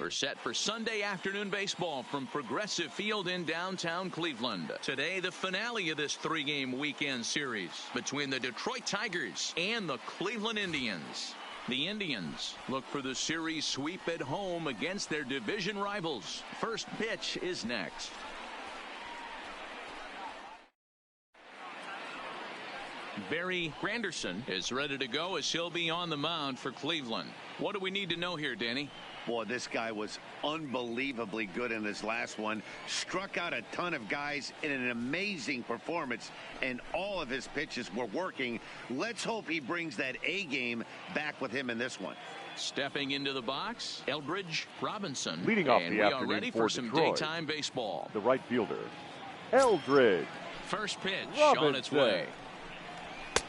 We're set for Sunday afternoon baseball from Progressive Field in downtown Cleveland. Today, the finale of this three-game weekend series between the Detroit Tigers and the Cleveland Indians. The Indians look for the series sweep at home against their division rivals. First pitch is next. Barry Granderson is ready to go as he'll be on the mound for Cleveland. What do we need to know here, Danny? Boy, this guy was unbelievably good in this last one. Struck out a ton of guys in an amazing performance, and all of his pitches were working. Let's hope he brings that A game back with him in this one. Stepping into the box, Eldridge Robinson. Leading off and the we afternoon are ready for some Detroit, daytime baseball. The right fielder, Eldridge. First pitch Robinson. On its way.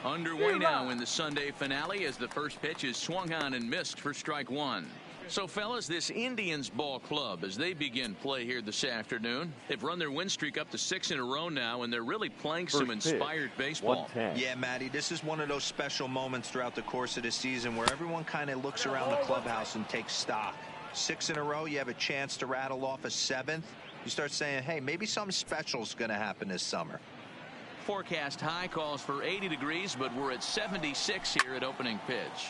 Underway now in the Sunday finale as the first pitch is swung on and missed for strike one. So, fellas, this Indians ball club, as they begin play here this afternoon, they've run their win streak up to 6 in a row now, and they're really playing some inspired baseball. Yeah, Matty, this is one of those special moments throughout the course of the season where everyone kind of looks around the clubhouse and takes stock. 6 in a row, you have a chance to rattle off a 7th. You start saying, hey, maybe something special is going to happen this summer. Forecast high calls for 80 degrees, but we're at 76 here at opening pitch.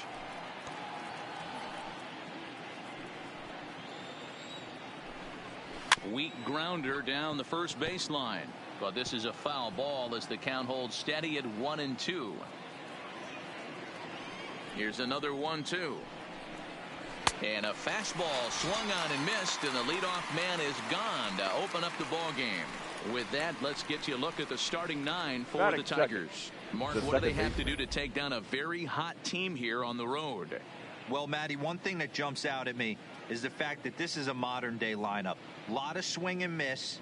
Weak grounder down the first baseline, but this is a foul ball as the count holds steady at 1-2. Here's another 1-2. And a fastball swung on and missed, and the leadoff man is gone to open up the ball game. With that, let's get you a look at the starting 9 for the Tigers. Mark, what do they have to do to take down a very hot team here on the road? Well, Matty, one thing that jumps out at me is the fact that this is a modern-day lineup. A lot of swing and miss,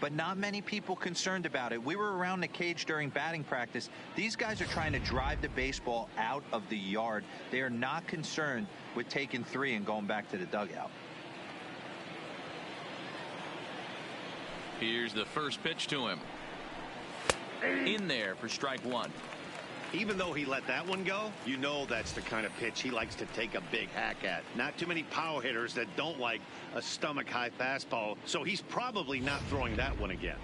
but not many people concerned about it. We were around the cage during batting practice. These guys are trying to drive the baseball out of the yard. They are not concerned with taking 3 and going back to the dugout. Here's the first pitch to him. In there for strike one. Even though he let that one go, you know that's the kind of pitch he likes to take a big hack at. Not too many power hitters that don't like a stomach-high fastball, so he's probably not throwing that one again.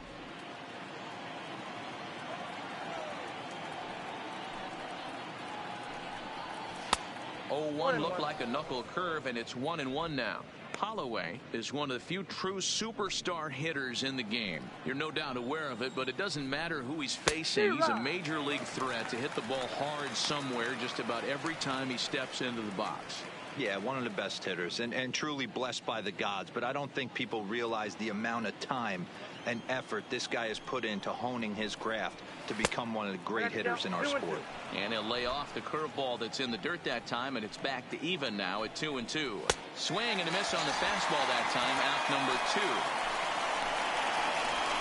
Oh, 1 looked like a knuckle curve, and it's 1-1 now. Holloway is one of the few true superstar hitters in the game. You're no doubt aware of it, but it doesn't matter who he's facing. He's a major league threat to hit the ball hard somewhere just about every time he steps into the box. Yeah, one of the best hitters and truly blessed by the gods, but I don't think people realize the amount of time and effort this guy has put into honing his craft to become one of the great hitters in our sport. And he'll lay off the curveball that's in the dirt that time, and it's back to even now at 2-2. Swing and a miss on the fastball that time, out number 2.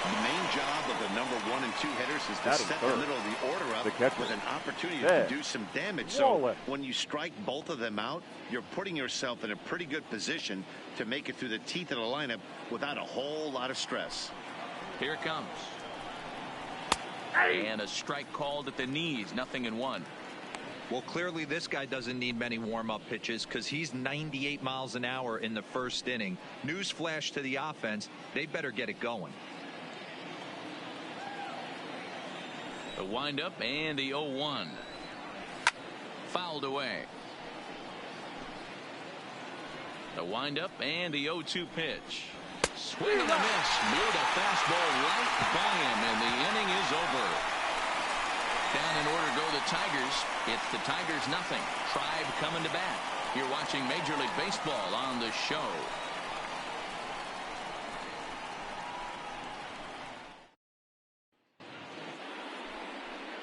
The main job of the number 1 and 2 hitters is to set the middle of the order up with an opportunity to do some damage. So when you strike both of them out, you're putting yourself in a pretty good position to make it through the teeth of the lineup without a whole lot of stress. Here it comes. And a strike called at the knees, 0-1. Well, clearly this guy doesn't need many warm-up pitches because he's 98 miles an hour in the first inning. Newsflash to the offense, they better get it going. The windup and the 0-1. Fouled away. The windup and the 0-2 pitch. Swing and a miss. Blew the fastball right by him, and the inning is over. Down in order go the Tigers. It's the Tigers 0. Tribe coming to bat. You're watching Major League Baseball on the show.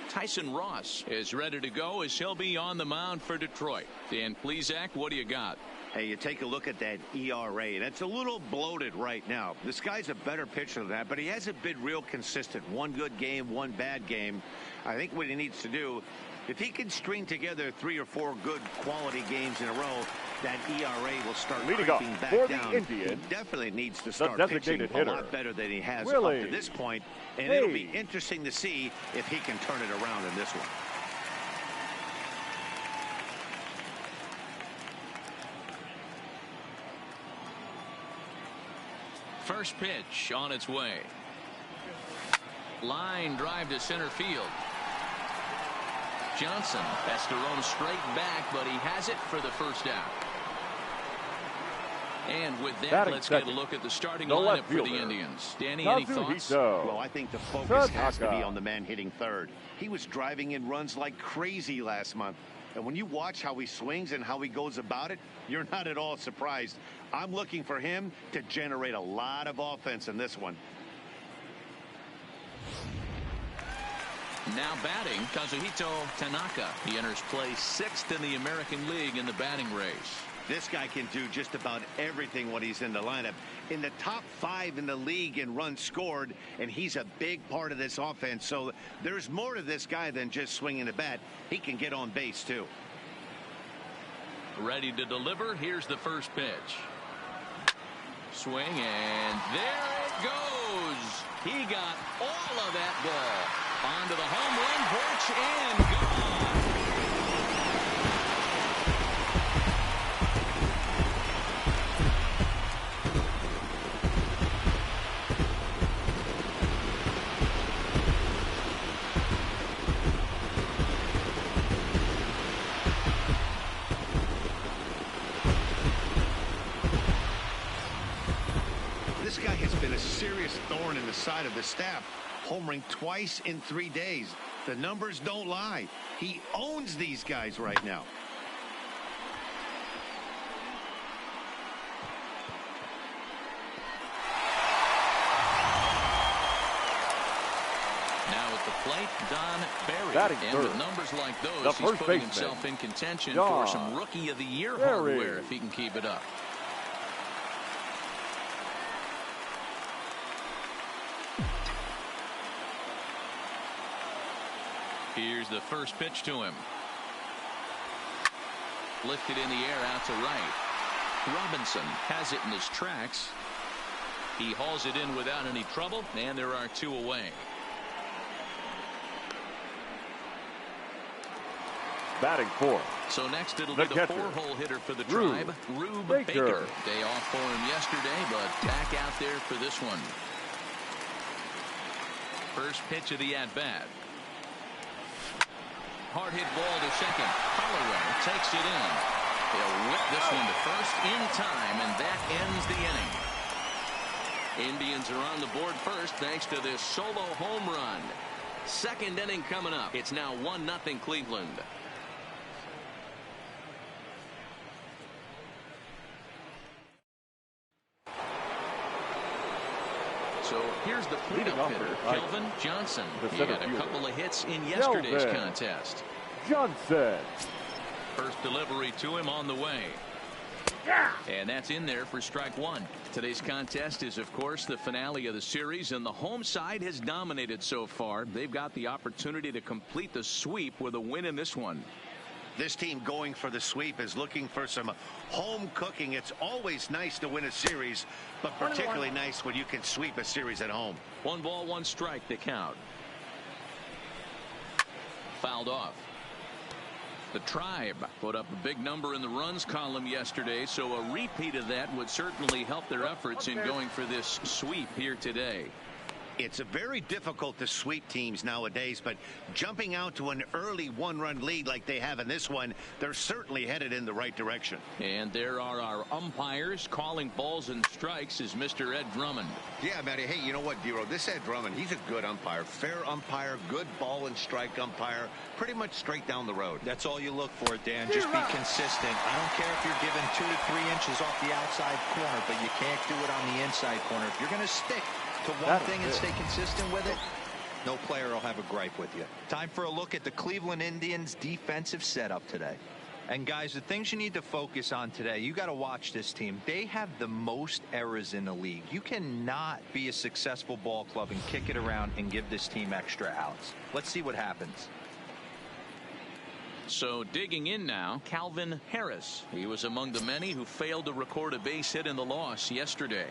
Tyson Ross is ready to go as he'll be on the mound for Detroit. Dan Plesac, what do you got? Hey, you take a look at that ERA, and it's a little bloated right now. This guy's a better pitcher than that, but he hasn't been real consistent. One good game, one bad game. I think what he needs to do, if he can string together 3 or 4 good quality games in a row, that ERA will start creeping back down. He definitely needs to start pitching a lot better than he has up to this point, and it'll be interesting to see if he can turn it around in this one. First pitch on its way. Line drive to center field. Johnson has to roam straight back, but he has it for the first out. And with that, let's get a look at the starting lineup for the Indians. Danny, any thoughts? Well, I think the focus has to be on the man hitting third. He was driving in runs like crazy last month. And when you watch how he swings and how he goes about it, you're not at all surprised. I'm looking for him to generate a lot of offense in this one. Now batting, Kazuhito Tanaka. He enters play 6th in the American League in the batting race. This guy can do just about everything when he's in the lineup. In the top 5 in the league in runs scored, and he's a big part of this offense. So there's more to this guy than just swinging the bat. He can get on base, too. Ready to deliver. Here's the first pitch. Swing, and there it goes. He got all of that ball onto the home run porch and gone. This guy has been a serious thorn in the side of the staff, homering twice in 3 days. The numbers don't lie. He owns these guys right now. Now at the plate, Don Barry. Batting and third. with numbers like those, The he's first putting baseman, himself in contention Don for some Rookie of the Year Barry. hardware if he can keep it up. Here's the first pitch to him. Lifted in the air out to right. Robinson has it in his tracks. He hauls it in without any trouble, and there are 2 away. Batting 4th. So next it'll The be the catcher, 4-hole hitter for the Rube Tribe, Rube Baker. Baker. Day off for him yesterday, but back out there for this one. First pitch of the at-bat. Hard hit ball to second. Holloway takes it in. They'll whip this one to first in time, and that ends the inning. Indians are on the board first thanks to this solo home run. Second inning coming up. It's now 1-0 Cleveland. So here's the cleanup hitter, Kelvin Johnson. He had a couple of hits in yesterday's contest. Johnson. First delivery to him on the way. And that's in there for strike 1. Today's contest is, of course, the finale of the series, and the home side has dominated so far. They've got the opportunity to complete the sweep with a win in this one. This team going for the sweep is looking for some home cooking. It's always nice to win a series, but particularly nice when you can sweep a series at home. 1 ball, 1 strike to count. Fouled off. The Tribe put up a big number in the runs column yesterday, so a repeat of that would certainly help their efforts in going for this sweep here today. It's very difficult to sweep teams nowadays, but jumping out to an early 1-run lead like they have in this one, they're certainly headed in the right direction. And there are our umpires calling balls and strikes is Mr. Ed Drummond. Yeah, Matty. Hey, you know what, Dero? This Ed Drummond, he's a good umpire. Fair umpire, good ball and strike umpire. Pretty much straight down the road. That's all you look for, Dan. Just be consistent. I don't care if you're given 2 to 3 inches off the outside corner, but you can't do it on the inside corner. If you're going to stick to one thing and stay consistent with it, no player will have a gripe with you. Time for a look at the Cleveland Indians defensive setup today. And guys, the things you need to focus on today, you got to watch this team. They have the most errors in the league. You cannot be a successful ball club and kick it around and give this team extra outs. Let's see what happens. So digging in now, Calvin Harris. He was among the many who failed to record a base hit in the loss yesterday.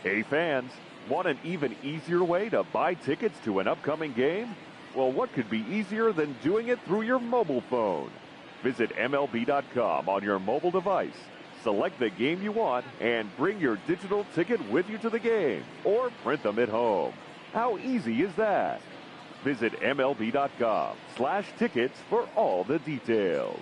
Hey fans, want an even easier way to buy tickets to an upcoming game? Well, what could be easier than doing it through your mobile phone? Visit MLB.com on your mobile device. Select the game you want and bring your digital ticket with you to the game or print them at home. How easy is that? Visit MLB.com/tickets for all the details.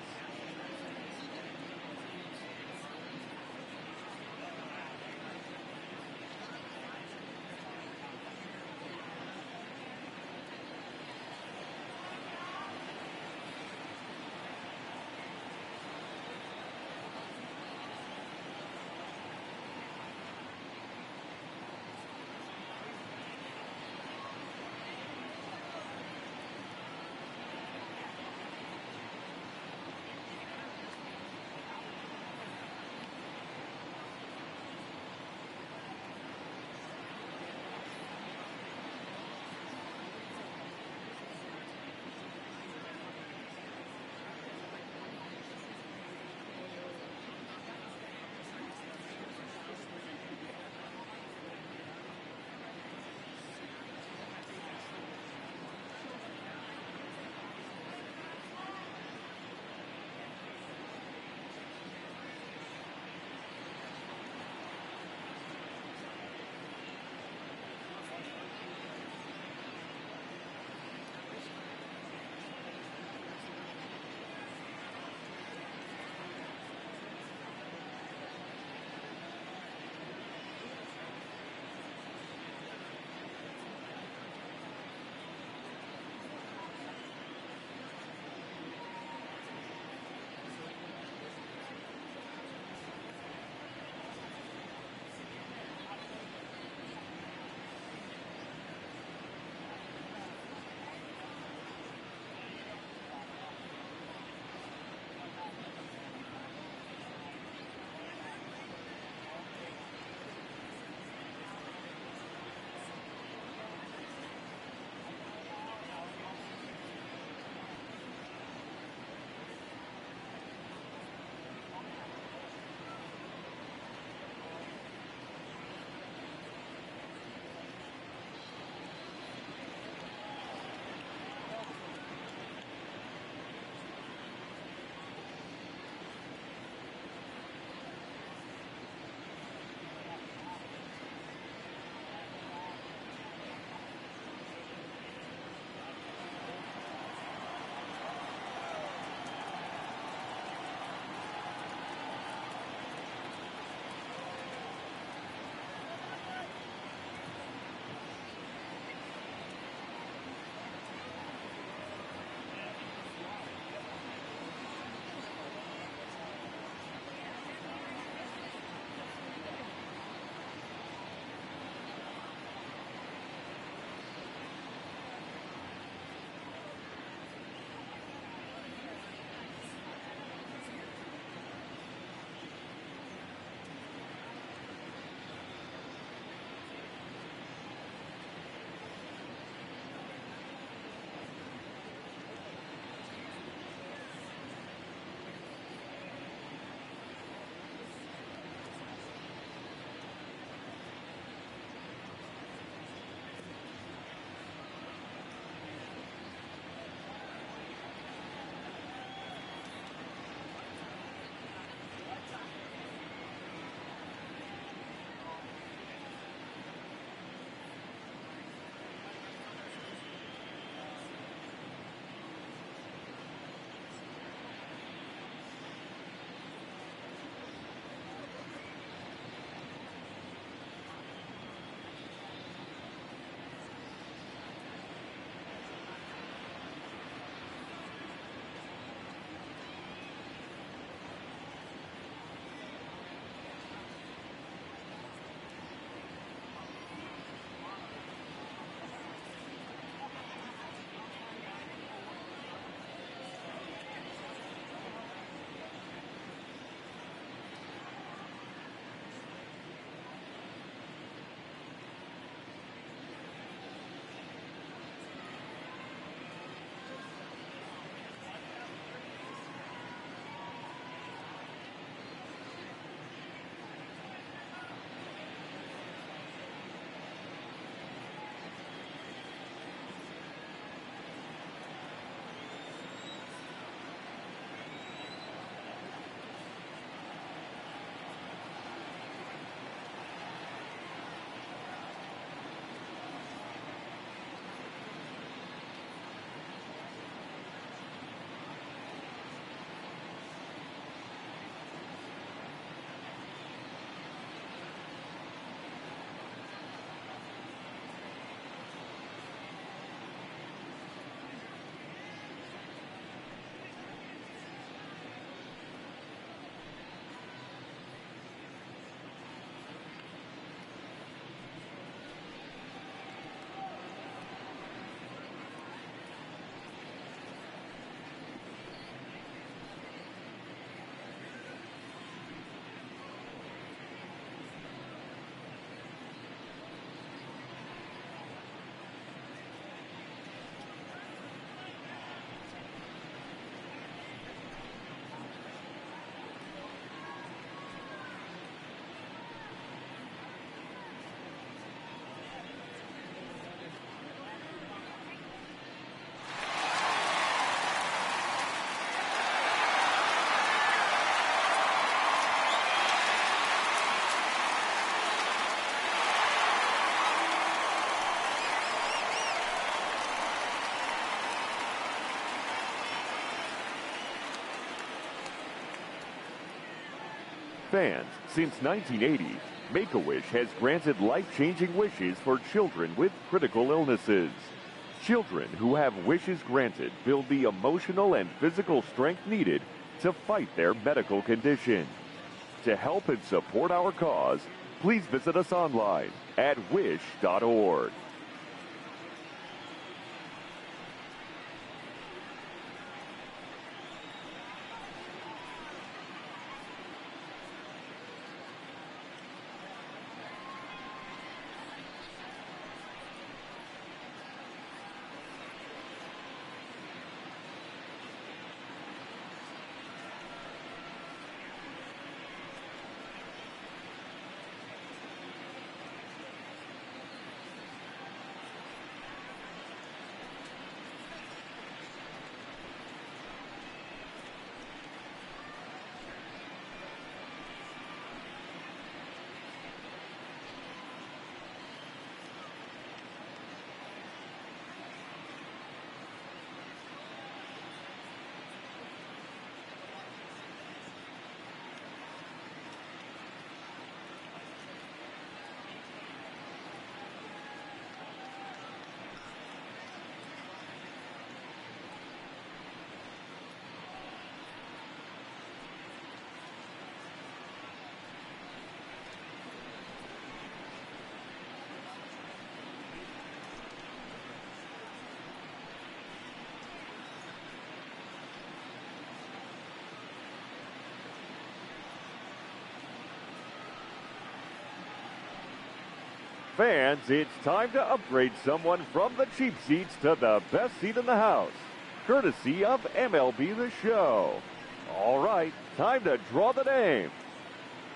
Fans, since 1980, Make-A-Wish has granted life-changing wishes for children with critical illnesses. Children who have wishes granted build the emotional and physical strength needed to fight their medical condition. To help and support our cause, please visit us online at wish.org. Fans, it's time to upgrade someone from the cheap seats to the best seat in the house, courtesy of MLB The Show. All right, time to draw the name.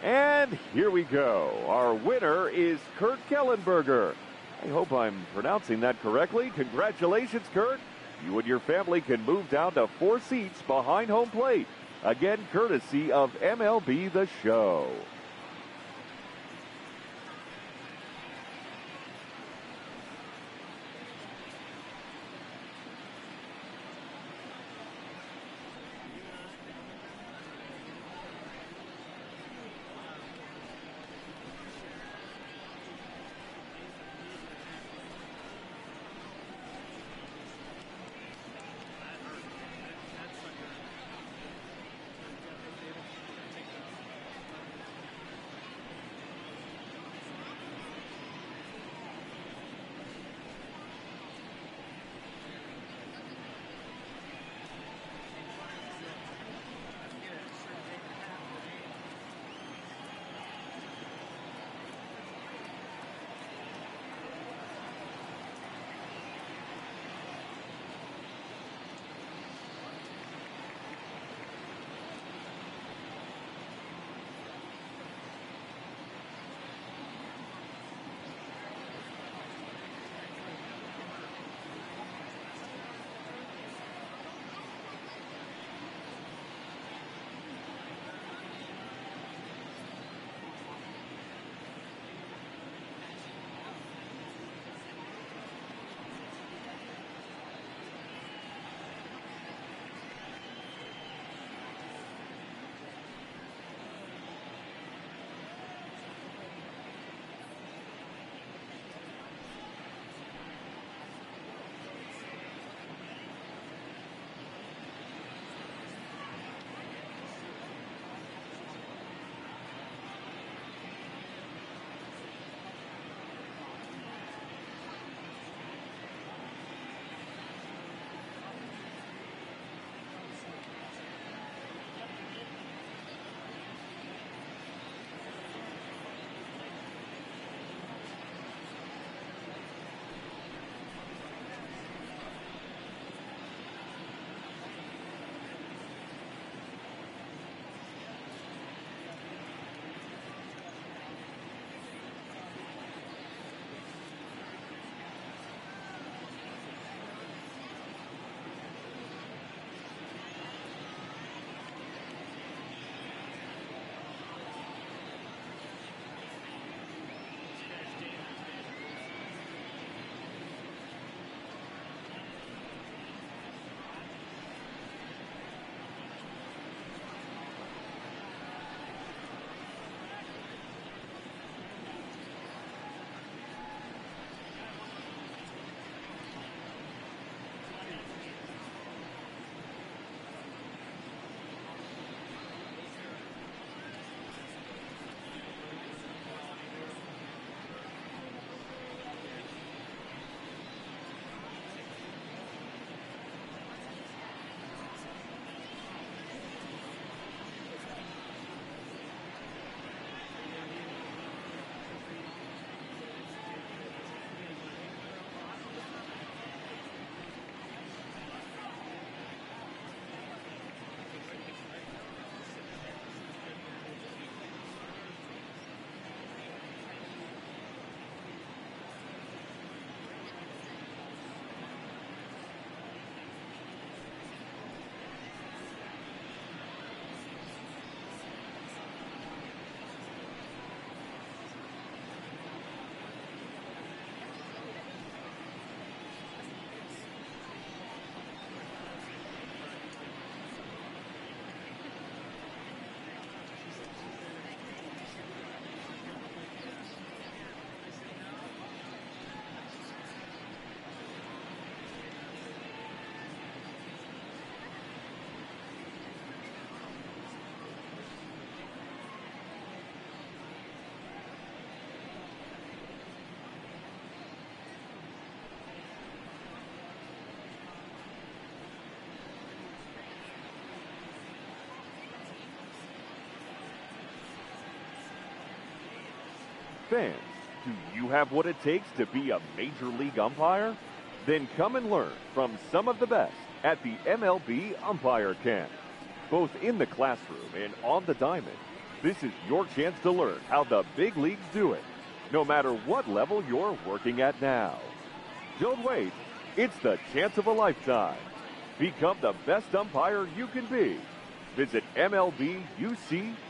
And here we go. Our winner is Kurt Kellenberger. I hope I'm pronouncing that correctly. Congratulations, Kurt. You and your family can move down to 4 seats behind home plate. Again, courtesy of MLB The Show. fans, do you have what it takes to be a major league umpire? Then come and learn from some of the best at the MLB Umpire Camp. Both in the classroom and on the diamond, this is your chance to learn how the big leagues do it, no matter what level you're working at now. Don't wait. It's the chance of a lifetime. Become the best umpire you can be. Visit MLBUC.com.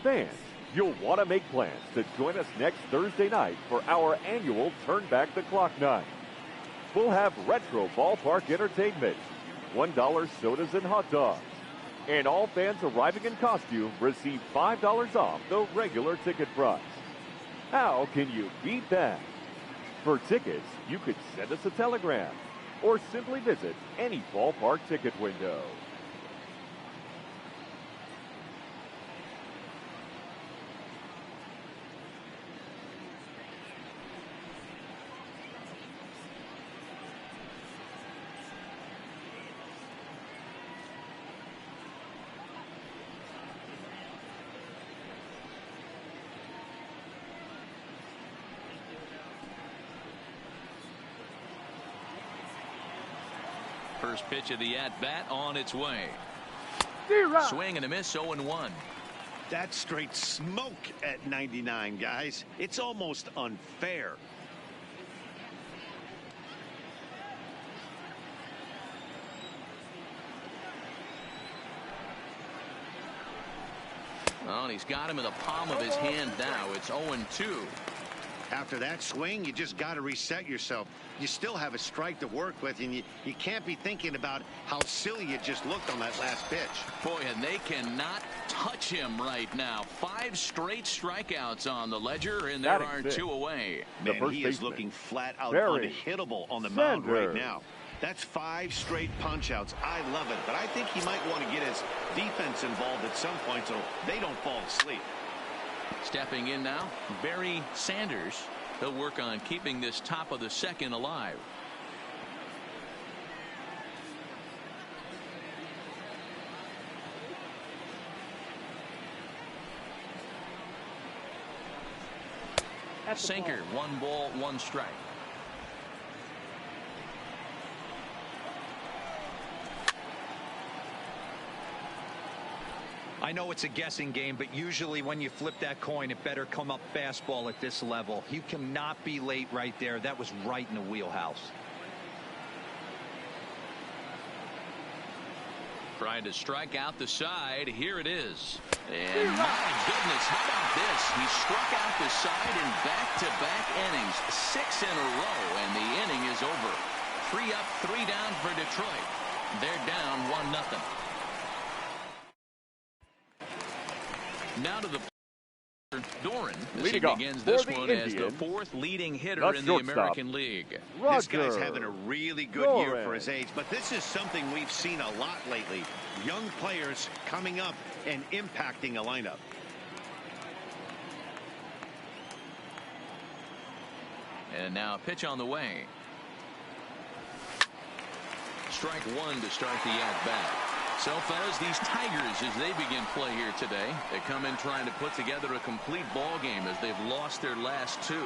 Fans, you'll want to make plans to join us next Thursday night for our annual Turn Back the Clock night. We'll have retro ballpark entertainment, $1 sodas and hot dogs, and all fans arriving in costume receive $5 off the regular ticket price. How can you beat that? For tickets, you could send us a telegram or simply visit any ballpark ticket window. First pitch of the at-bat on its way. Swing and a miss, 0-1. That's straight smoke at 99, guys. It's almost unfair. Well, and he's got him in the palm of his hand now. It's 0-2. After that swing, you just got to reset yourself. You still have a strike to work with, and you can't be thinking about how silly you just looked on that last pitch. Boy, and they cannot touch him right now. 5 straight strikeouts on the ledger, and there are 2 away. Man, he is looking flat out unhittable on the mound right now. That's 5 straight punch-outs. I love it, but I think he might want to get his defense involved at some point so they don't fall asleep. Stepping in now, Barry Sanders. He'll work on keeping this top of the second alive. Sinker, 1 ball, 1 strike. I know it's a guessing game, but usually when you flip that coin, it better come up fastball at this level. You cannot be late right there. That was right in the wheelhouse. Trying to strike out the side. Here it is. And my goodness, how about this? He struck out the side in back-to-back innings. 6 in a row, and the inning is over. 3 up, 3 down for Detroit. They're down 1-0. Now to the Doran. He begins this one as the 4th leading hitter in the American League. This guy's having a really good year for his age, but this is something we've seen a lot lately. Young players coming up and impacting a lineup. And now a pitch on the way. Strike 1 to start the at-bat. So, fellas, these Tigers, as they begin play here today, they come in trying to put together a complete ball game as they've lost their last 2.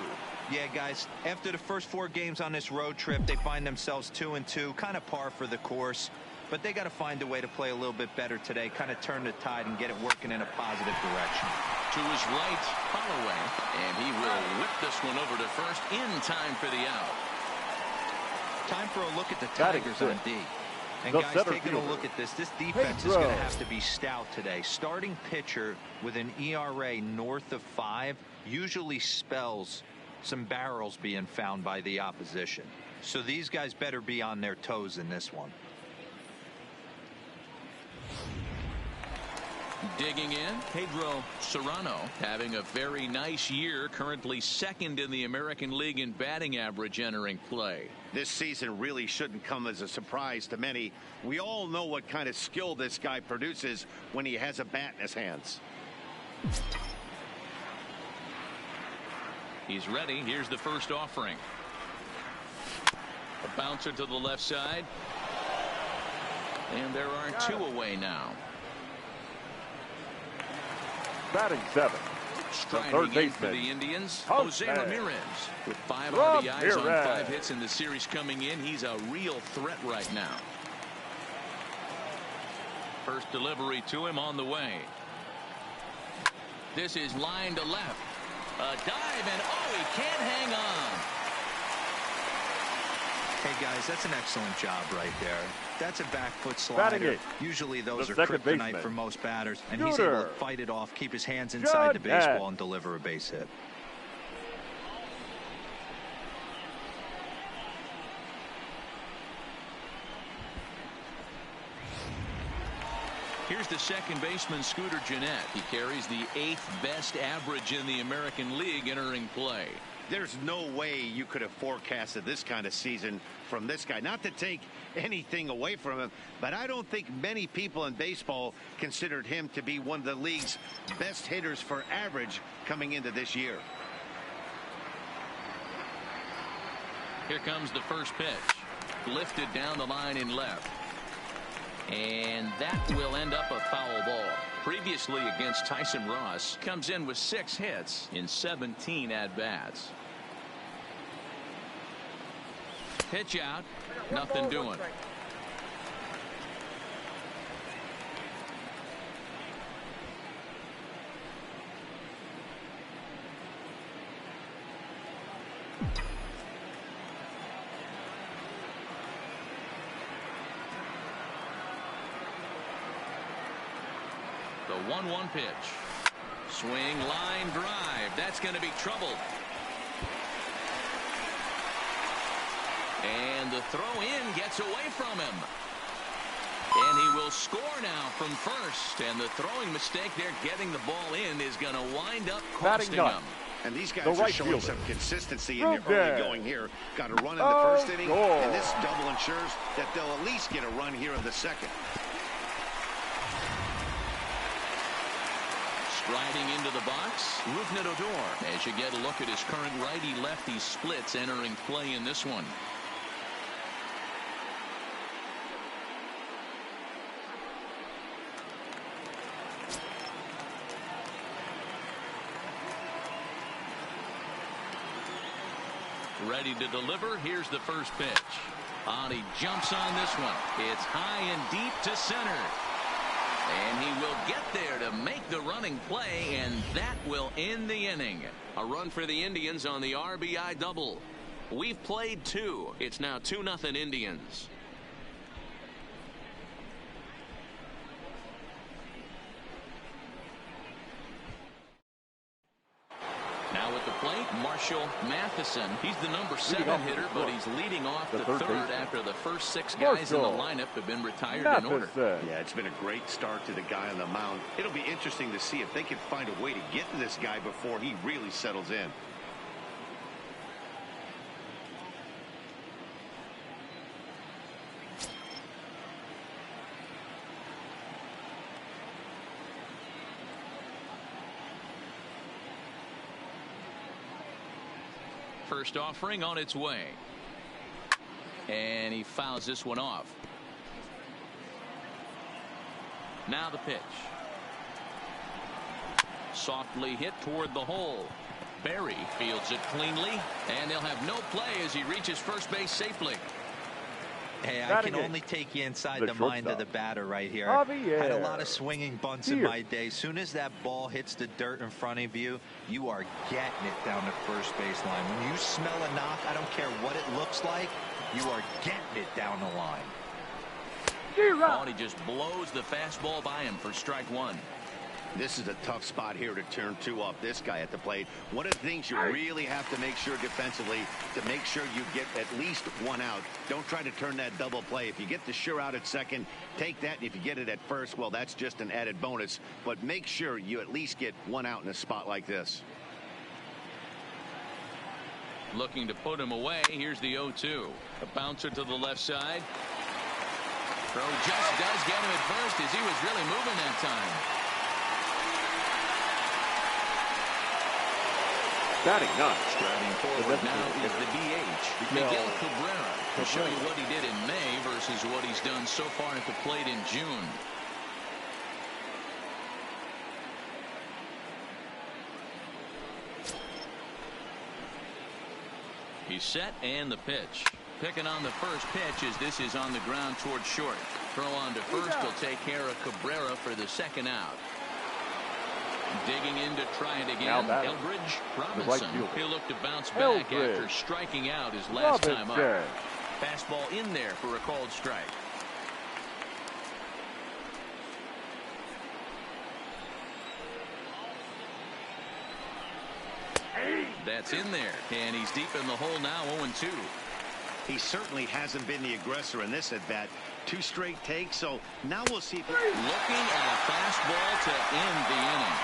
Yeah, guys, after the first 4 games on this road trip, they find themselves 2-2, kind of par for the course. But they got to find a way to play a little bit better today, kind of turn the tide and get it working in a positive direction. To his right, Holloway, and he will whip this one over to first in time for the out. Time for a look at the Tigers on D. And guys, taking a look at this defense is going to have to be stout today. Starting pitcher with an ERA north of 5 usually spells some barrels being found by the opposition. So these guys better be on their toes in this one. Digging in, Pedro Serrano having a very nice year, currently 2nd in the American League in batting average entering play. This season really shouldn't come as a surprise to many. We all know what kind of skill this guy produces when he has a bat in his hands. He's ready. Here's the first offering. A bouncer to the left side. And there are 2 away now. Batting 7. Striding in for the Indians, Jose Ramirez. With 5 RBIs on 5 hits in the series coming in, he's a real threat right now. First delivery to him on the way. This is line to left. A dive, and oh, he can't hang on. Hey, guys, that's an excellent job right there. That's a back foot Batting slider. it. Usually those The are second kryptonite baseman. for most batters, and Shooter. he's able to fight it off, keep his hands inside the Good baseball, and deliver a base hit. Here's the second baseman, Scooter Gennett. He carries the 8th best average in the American League entering play. There's no way you could have forecasted this kind of season from this guy. Not to take anything away from him, but I don't think many people in baseball considered him to be one of the league's best hitters for average coming into this year. Here comes the first pitch. Lifted down the line in left. And that will end up a foul ball. Previously against Tyson Ross, comes in with 6 hits in 17 at-bats. Pitch out, nothing doing. The 1-1 pitch. Swing, line drive. That's going to be trouble. And the throw in gets away from him. And he will score now from first. And the throwing mistake there, getting the ball in, is going to wind up costing him. And these guys are showing some consistency in the early going here. Got a run in the first inning, goal. and this double ensures that they'll at least get a run here in the second. Striding into the box, Rougned Odor. As you get a look at his current righty-lefty splits entering play in this one. Ready to deliver. Here's the first pitch. He jumps on this one. It's high and deep to center. And he will get there to make the running play, and that will end the inning. A run for the Indians on the RBI double. We've played 2. It's now 2-0 Indians. Now at the plate, Marshall Matheson. He's the number 7 hitter, but he's leading off the third after the first 6 guys in the lineup have been retired in order. Yeah, it's been a great start to the guy on the mound. It'll be interesting to see if they can find a way to get to this guy before he really settles in. First offering on its way. And he fouls this one off. Now the pitch. Softly hit toward the hole. Berry fields it cleanly, and they'll have no play as he reaches first base safely. Hey, I can only take you inside the mind of the batter right here. Had a lot of swinging bunts in my day. Soon as that ball hits the dirt in front of you, you are getting it down the first baseline. When you smell a knock, I don't care what it looks like, you are getting it down the line. And he just blows the fastball by him for strike 1. This is a tough spot here to turn 2 off this guy at the plate. One of the things you really have to make sure defensively to make sure you get at least 1 out. Don't try to turn that double play. If you get the sure out at second, take that. And if you get it at first, well, that's just an added bonus. But make sure you at least get 1 out in a spot like this. Looking to put him away. Here's the 0-2. A bouncer to the left side. Throw just does get him at first as he was really moving that time. Batting 9. Striding forward now is the DH, Miguel Cabrera, to show you what he did in May versus what he's done so far at the plate in June. He's set, and the pitch. Picking on the first pitch as this is on the ground towards short. Throw on to first will take care of Cabrera for the second out. Digging in to try it again. Eldridge Robinson. He'll look to bounce back after striking out his last time up. Fastball in there for a called strike. That's in there, and he's deep in the hole now, 0-2. He certainly hasn't been the aggressor in this at-bat. 2 straight takes, so now we'll see. Looking at a fastball to end the inning.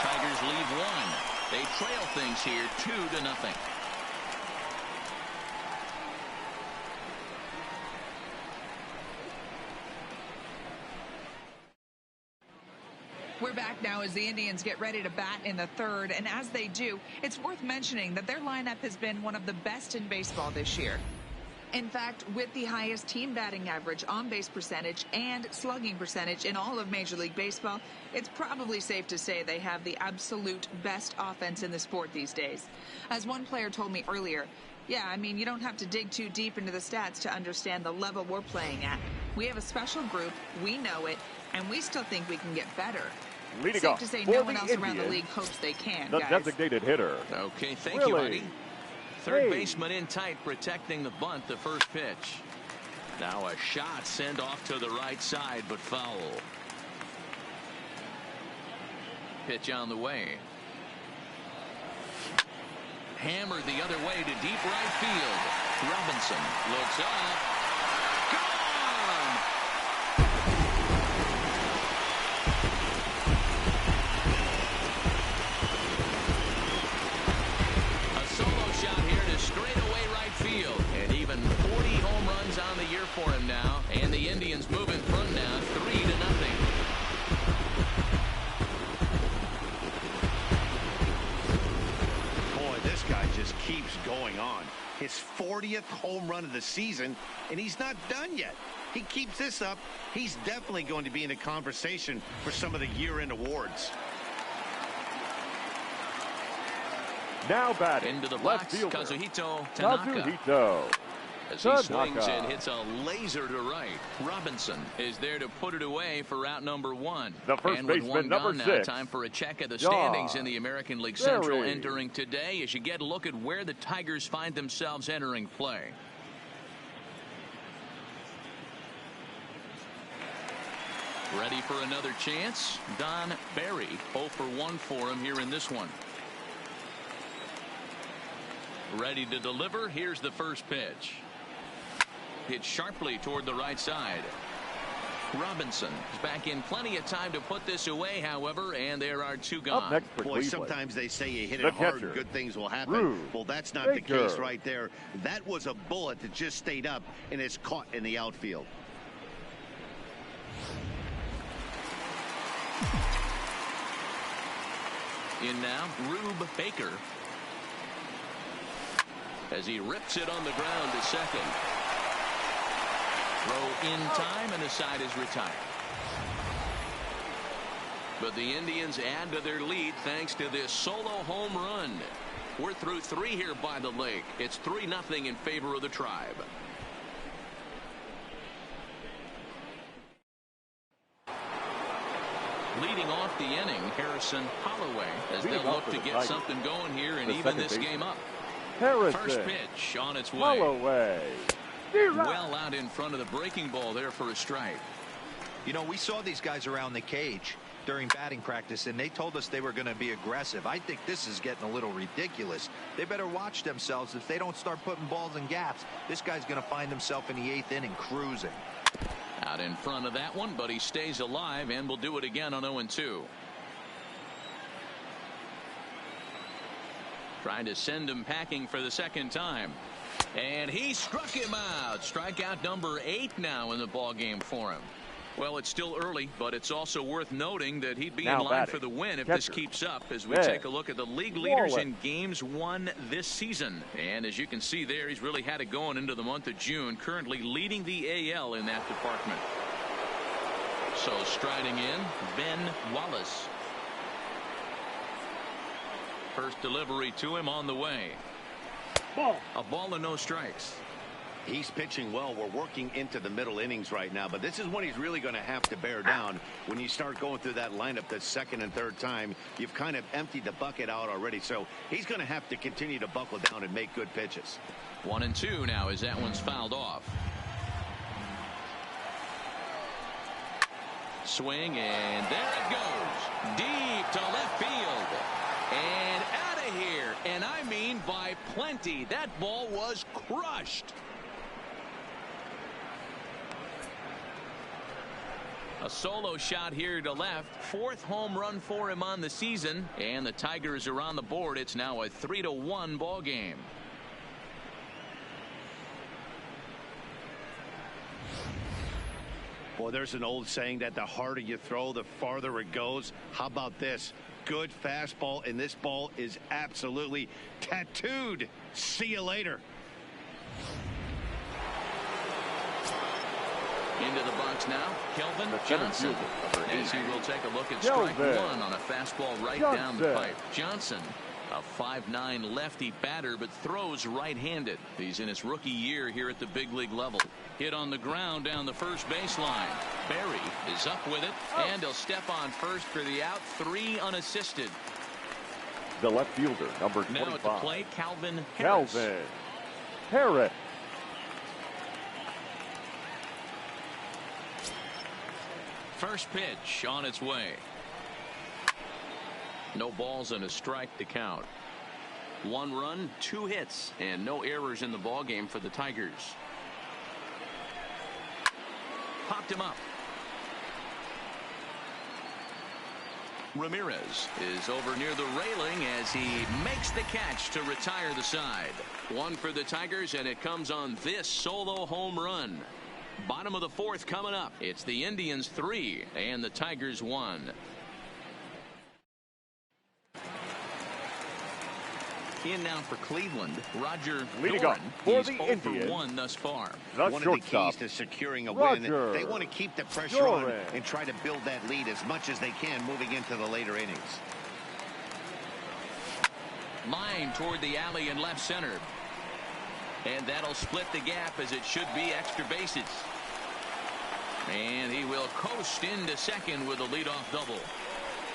Tigers leave 1. They trail things here 2-0. We're back now as the Indians get ready to bat in the 3rd, and as they do, it's worth mentioning that their lineup has been one of the best in baseball this year. In fact, with the highest team batting average, on-base percentage, and slugging percentage in all of Major League Baseball, it's probably safe to say they have the absolute best offense in the sport these days. As one player told me earlier, yeah, I mean, you don't have to dig too deep into the stats to understand the level we're playing at. We have a special group, we know it, and we still think we can get better. Leading Safe off to say for no the one else Indians, around the league hopes they can, the guys. designated hitter. Okay, thank you, buddy. Third baseman in tight, protecting the bunt, the first pitch. Now a shot sent off to the right side, but foul. Pitch on the way. Hammered the other way to deep right field. Robinson looks up. Gone! A solo shot here to straightaway right field. And even 40 home runs on the year for him now. And the Indians move in front now, 3-0. Keeps going on. His 40th home run of the season, and he's not done yet. He keeps this up, he's definitely going to be in the conversation for some of the year-end awards. Now batting into the left box, fielder Kazuhito Tanaka. Kazuhito As he swings and hits a laser to right. Robinson is there to put it away for out number 1. The first and with baseman, one number gone now, 6. time for a check of the standings in the American League Central Berry. entering today as you get a look at where the Tigers find themselves entering play. Ready for another chance? Don Berry, 0 for 1 for him here in this one. Ready to deliver. Here's the first pitch. Hit sharply toward the right side. Robinson is back in plenty of time to put this away, however, and there are 2 gone. Up next for Boy, Cleveland, sometimes they say you hit the it hard, catcher, good things will happen. Rude Well, that's not Baker. the case right there. That was a bullet that just stayed up and is caught in the outfield. In now, Rube Baker. As he rips it on the ground to second. Throw in time, and the side is retired. But the Indians add to their lead thanks to this solo home run. We're through 3 here by the lake. It's 3-0 in favor of the Tribe. Leading off the inning, Harrison Holloway, as they'll look to get something going here and even this game up. Harrison. First pitch on its way. Holloway. Well out in front of the breaking ball there for a strike. You know, we saw these guys around the cage during batting practice, and they told us they were going to be aggressive. I think this is getting a little ridiculous. They better watch themselves. If they don't start putting balls in gaps, this guy's going to find himself in the 8th inning cruising. Out in front of that one, but he stays alive and will do it again on 0-2. Trying to send him packing for the second time. And he struck him out. Strikeout number 8 now in the ball game for him. Well, it's still early, but it's also worth noting that he'd be now in line batting, for the win if catcher, this keeps up as we Ed take a look at the league leaders Wallace. in games won this season. And as you can see there, he's really had it going into the month of June, currently leading the AL in that department. So striding in, Ben Wallace. First delivery to him on the way. Ball. A ball and no strikes. He's pitching well. We're working into the middle innings right now, but this is when he's really going to have to bear down. When you start going through that lineup the second and third time, you've kind of emptied the bucket out already. So he's going to have to continue to buckle down and make good pitches. 1-2 now as that one's fouled off. Swing, and there it goes. Deep to left field. And out of here. And I mean by plenty. That ball was crushed. A solo shot here to left. 4th home run for him on the season. And the Tigers are on the board. It's now a 3-1 ball game. Boy, there's an old saying that the harder you throw, the farther it goes. How about this? Good fastball, and this ball is absolutely tattooed. See you later. Into the box now, Kelvin Johnson. As he will take a look at strike one on a fastball right down the pipe. Johnson, a 5'9" lefty batter, but throws right-handed. He's in his rookie year here at the big league level. Hit on the ground down the first baseline. Berry is up with it, and he'll step on first for the out. 3 unassisted. The left fielder, number 25. Now at the plate, Calvin Harris. Calvin Harris. First pitch on its way. No balls and a strike to count. 1 run, 2 hits, and no errors in the ball game for the Tigers. Popped him up. Ramirez is over near the railing as he makes the catch to retire the side. 1 for the Tigers, and it comes on this solo home run. Bottom of the 4th coming up. It's the Indians 3 and the Tigers 1. In now for Cleveland, Roger leading Doran. up for He's the 0 Indians. for 1 thus far. One of the keys to securing a win, they want to keep the pressure on and try to build that lead as much as they can moving into the later innings. Line toward the alley in left center. And that'll split the gap as it should be extra bases. And he will coast into second with a leadoff double.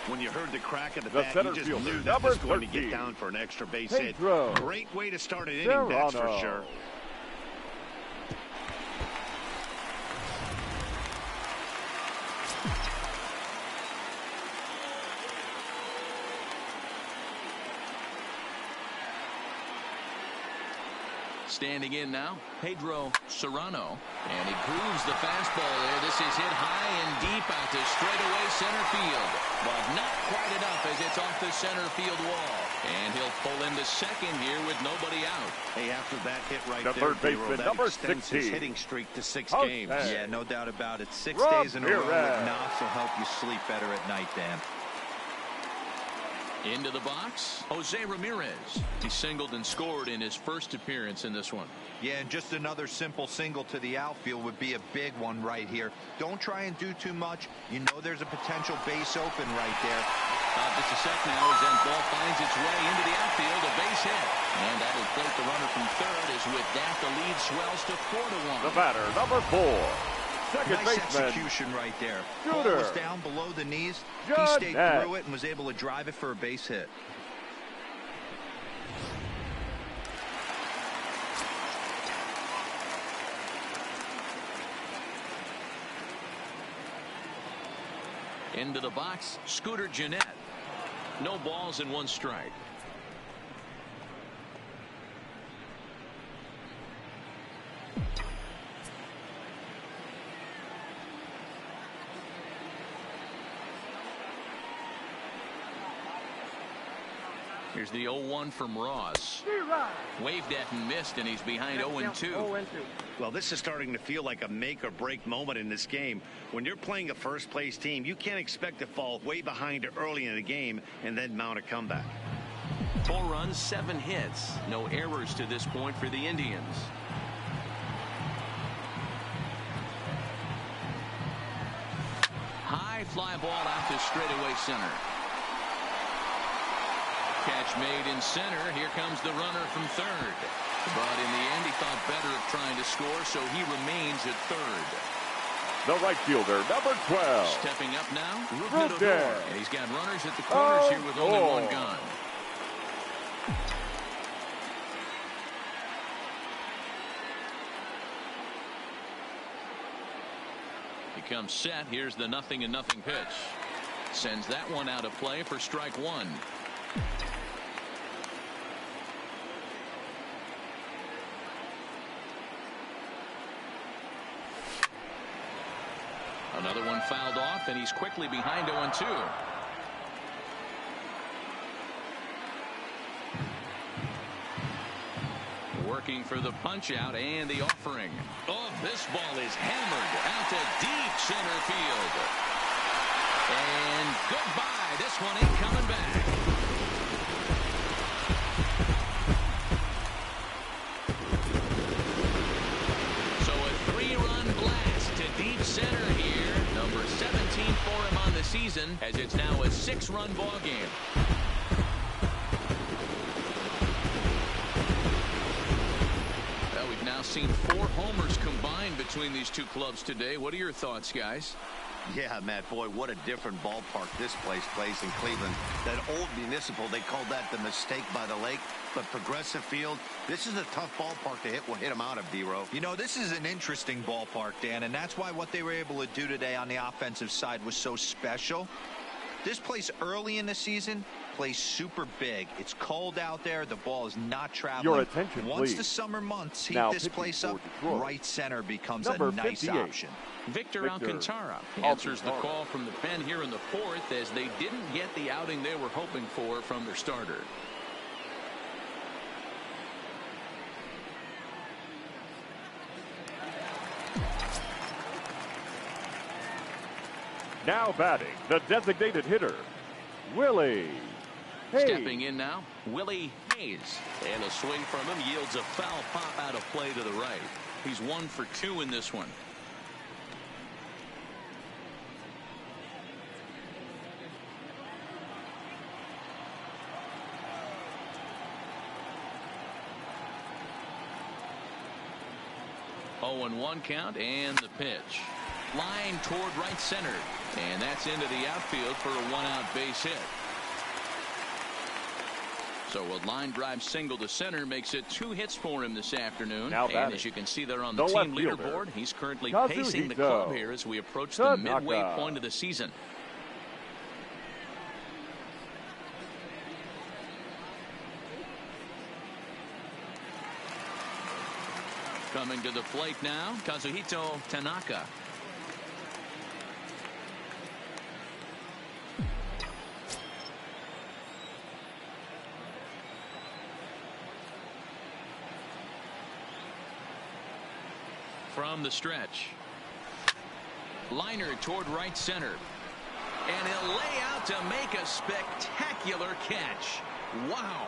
When you heard the crack of the bat, you just knew that number was going 13. to get down for an extra base hit. Great way to start an inning, that's for sure. Standing in now, Pedro Serrano. And he grooves the fastball there. This is hit high and deep out to straightaway center field. But not quite enough as it's off the center field wall. And he'll pull into second here with nobody out. Hey, after that hit right the there, third baseman, that number extends 16. his hitting streak to 6 Okay. games. Yeah, no doubt about it. 6 Ramirez. days in a row with knocks will help you sleep better at night, Dan. Into the box, Jose Ramirez. He singled and scored in his first appearance in this one. Yeah, and just another simple single to the outfield would be a big one right here. Don't try and do too much. You know there's a potential base open right there. Just a sec now as that ball finds its way into the outfield, a base hit. And that'll plate the runner from third as with that the lead swells to 4-1. The batter, number 4. Second Nice baseman. execution right there. Shooter. Ball was down below the knees. He stayed through it and was able to drive it for a base hit. Into the box, Scooter Gennett. No balls and 1 strike. Here's the 0-1 from Ross. Waved at and missed, and he's behind 0-2. Well, this is starting to feel like a make or break moment in this game. When you're playing a first place team, you can't expect to fall way behind early in the game and then mount a comeback. 4 runs, 7 hits. No errors to this point for the Indians. High fly ball out to straightaway center. Catch made in center. Here comes the runner from third. But in the end, he thought better of trying to score, so he remains at third. The right fielder, number 12. Stepping up now, Rudner. and he's got runners at the corners here with only one gone. He comes set. Here's the 0-0 pitch. Sends that one out of play for strike one. Another one fouled off, and he's quickly behind 0-2. Working for the punch out and the offering. Oh, this ball is hammered out to deep center field. And goodbye. This one ain't coming back. So a 3-run blast to deep center here. Number 17 for him on the season, as it's now a 6-run ball game. Well, we've now seen 4 homers combined between these two clubs today. What are your thoughts, guys? Yeah, Matt, boy, what a different ballpark this place plays in Cleveland. That old Municipal, they called that the mistake by the lake. But Progressive Field, this is a tough ballpark to hit them out of, D-Row. You know, this is an interesting ballpark, Dan, and that's why what they were able to do today on the offensive side was so special. This place early in the season plays super big. It's cold out there. The ball is not traveling. Your attention, Once please. the summer months heat Now this place up, Detroit. right center becomes Number a nice 58. option. Victor Alcantara answers the call from the pen here in the 4th, as they didn't get the outing they were hoping for from their starter. Now batting, the designated hitter, Willie Hayes. Stepping in now, Willie Hayes. And a swing from him yields a foul pop out of play to the right. He's 1 for 2 in this one. Oh, and 1 count, and the pitch. Line toward right center. And that's into the outfield for a 1-out base hit. So a line drive single to center makes it 2 hits for him this afternoon. Now and as you can see there on the the team left fielder, leaderboard, he's currently Kazuhito pacing the club here as we approach the midway point of the season. Coming to the plate now, Kazuhito Tanaka. From the stretch. Liner toward right center. And he'll lay out to make a spectacular catch. Wow.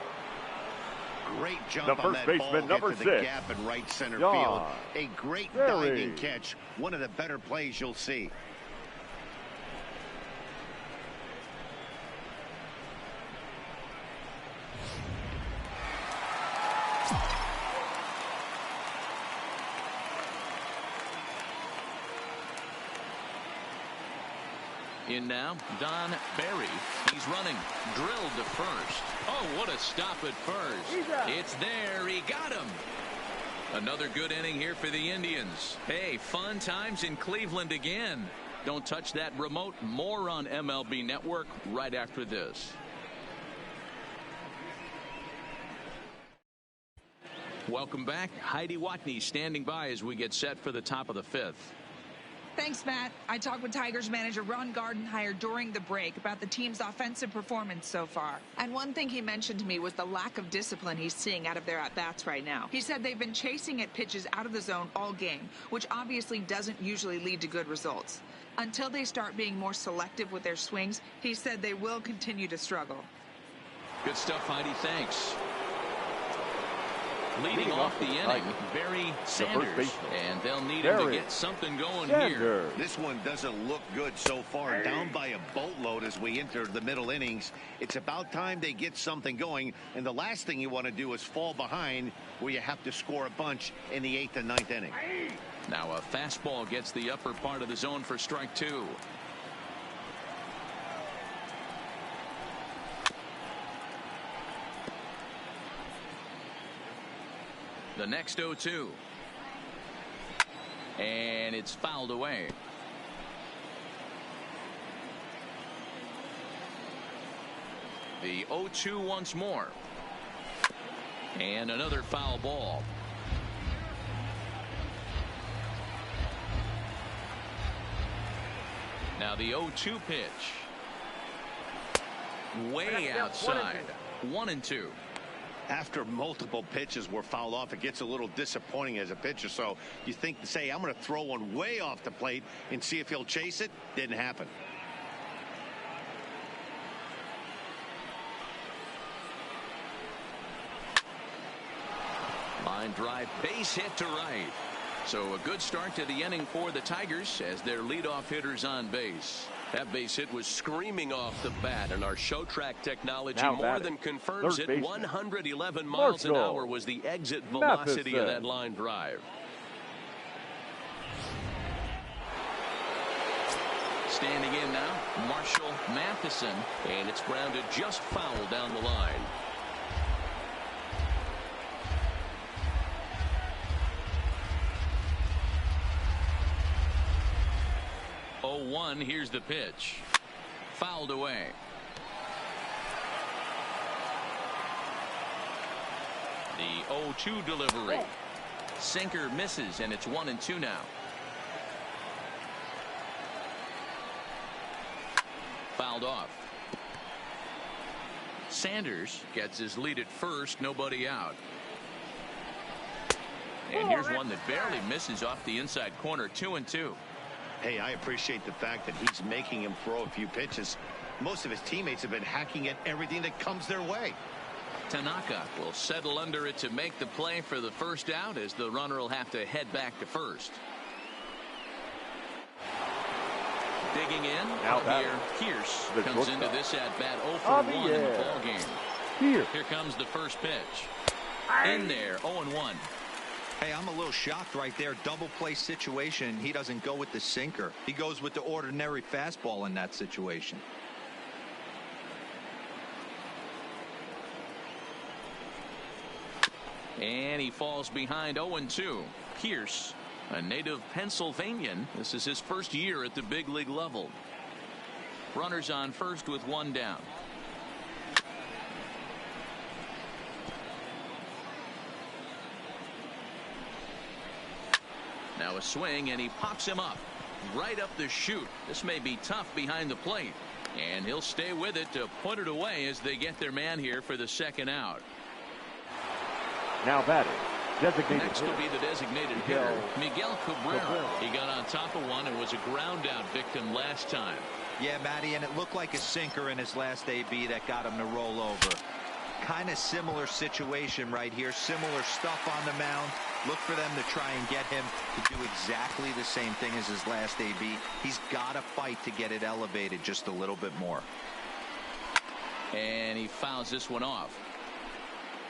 Great jump The on first that baseman, ball, number get to the 6. gap in right center John field. A great Berry. diving catch. One of the better plays you'll see. In now, Don Berry. He's running. Drilled to first. Oh, what a stop at first. It's there. He got him. Another good inning here for the Indians. Hey, fun times in Cleveland again. Don't touch that remote. More on MLB Network right after this. Welcome back. Heidi Watney standing by as we get set for the top of the 5th. Thanks, Matt. I talked with Tigers manager Ron Gardenhire during the break about the team's offensive performance so far. And one thing he mentioned to me was the lack of discipline he's seeing out of their at-bats right now. He said they've been chasing at pitches out of the zone all game, which obviously doesn't usually lead to good results. Until they start being more selective with their swings, he said they will continue to struggle. Good stuff, Heidi. Thanks. Leading off the inning, Barry Sanders, and they'll need him to get something going here. This one doesn't look good so far. Down by a boatload as we enter the middle innings. It's about time they get something going, and the last thing you want to do is fall behind where you have to score a bunch in the 8th and 9th inning. Now a fastball gets the upper part of the zone for strike 2. The next 0-2. And it's fouled away. The 0-2 once more. And another foul ball. Now the 0-2 pitch. Way outside. 1-2. After multiple pitches were fouled off, it gets a little disappointing as a pitcher. So you think, say, I'm going to throw one way off the plate and see if he'll chase it. Didn't happen. Line drive, base hit to right. So a good start to the inning for the Tigers as their leadoff hitter's on base. That base hit was screaming off the bat, and our show track technology more than confirms it. 111 miles an hour was the exit velocity of that line drive. Standing in now, Marshall Matheson, and it's grounded just foul down the line. Here's the pitch. Fouled away. The 0-2 delivery. Sinker misses, and it's 1-2 now. Fouled off. Sanders gets his lead at first, nobody out. And here's one that barely misses off the inside corner. 2-2. Hey, I appreciate the fact that he's making him throw a few pitches. Most of his teammates have been hacking at everything that comes their way. Tanaka will settle under it to make the play for the first out, as the runner will have to head back to first. Digging in, Javier Pierce comes into this at bat 0 for 1 in the ball game. Here comes the first pitch. In there, 0-1. Hey, I'm a little shocked right there. Double play situation. He doesn't go with the sinker. He goes with the ordinary fastball in that situation. And he falls behind 0-2. Pierce, a native Pennsylvanian. This is his first year at the big league level. Runners on first with one down. Now a swing, and he pops him up right up the chute. This may be tough behind the plate, and he'll stay with it to put it away as they get their man here for the second out. Now batting, designated next will be the designated hitter, Miguel Cabrera. He got on top of one and was a ground out victim last time. Yeah, Matty, and it looked like a sinker in his last AB that got him to roll over. Kind of similar situation right here. Similar stuff on the mound. Look for them to try and get him to do exactly the same thing as his last AB. He's got to fight to get it elevated just a little bit more. And he fouls this one off.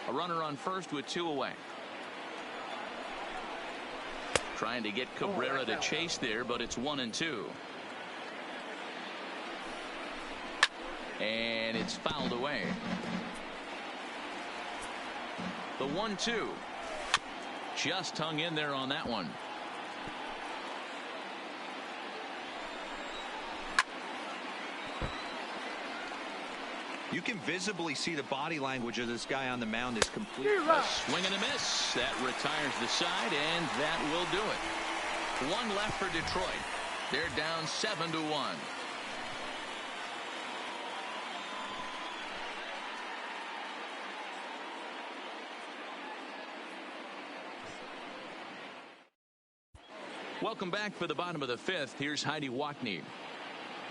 A runner on first with 2 away. Trying to get Cabrera to chase there, but it's 1-2. And it's fouled away. The 1-2. Just hung in there on that one. You can visibly see the body language of this guy on the mound is complete. A swing and a miss. That retires the side, and that will do it. One left for Detroit. They're down 7-1. Welcome back for the bottom of the 5th. Here's Heidi Watney.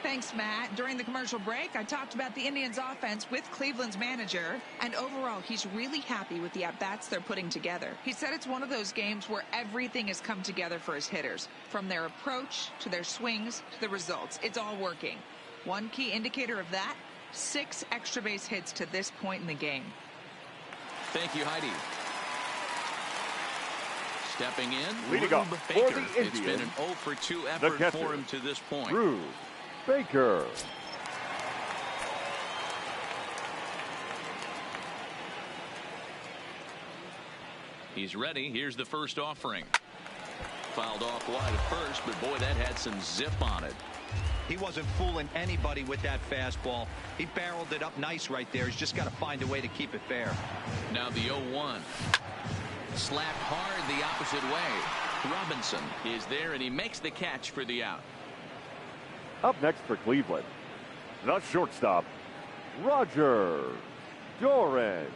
Thanks, Matt. During the commercial break, I talked about the Indians' offense with Cleveland's manager, and overall, he's really happy with the at-bats they're putting together. He said it's one of those games where everything has come together for his hitters, from their approach to their swings to the results. It's all working. One key indicator of that, 6 extra base hits to this point in the game. Thank you, Heidi. Stepping in, leading up Baker. For the Indians, it's been an 0 for 2 effort for him to this point. Rube Baker. He's ready. Here's the first offering. Fouled off wide at first, but boy, that had some zip on it. He wasn't fooling anybody with that fastball. He barreled it up nice right there. He's just got to find a way to keep it fair. Now the 0-1. Slapped hard the opposite way. Robinson is there, and he makes the catch for the out. Up next for Cleveland, the shortstop, Roger Doran.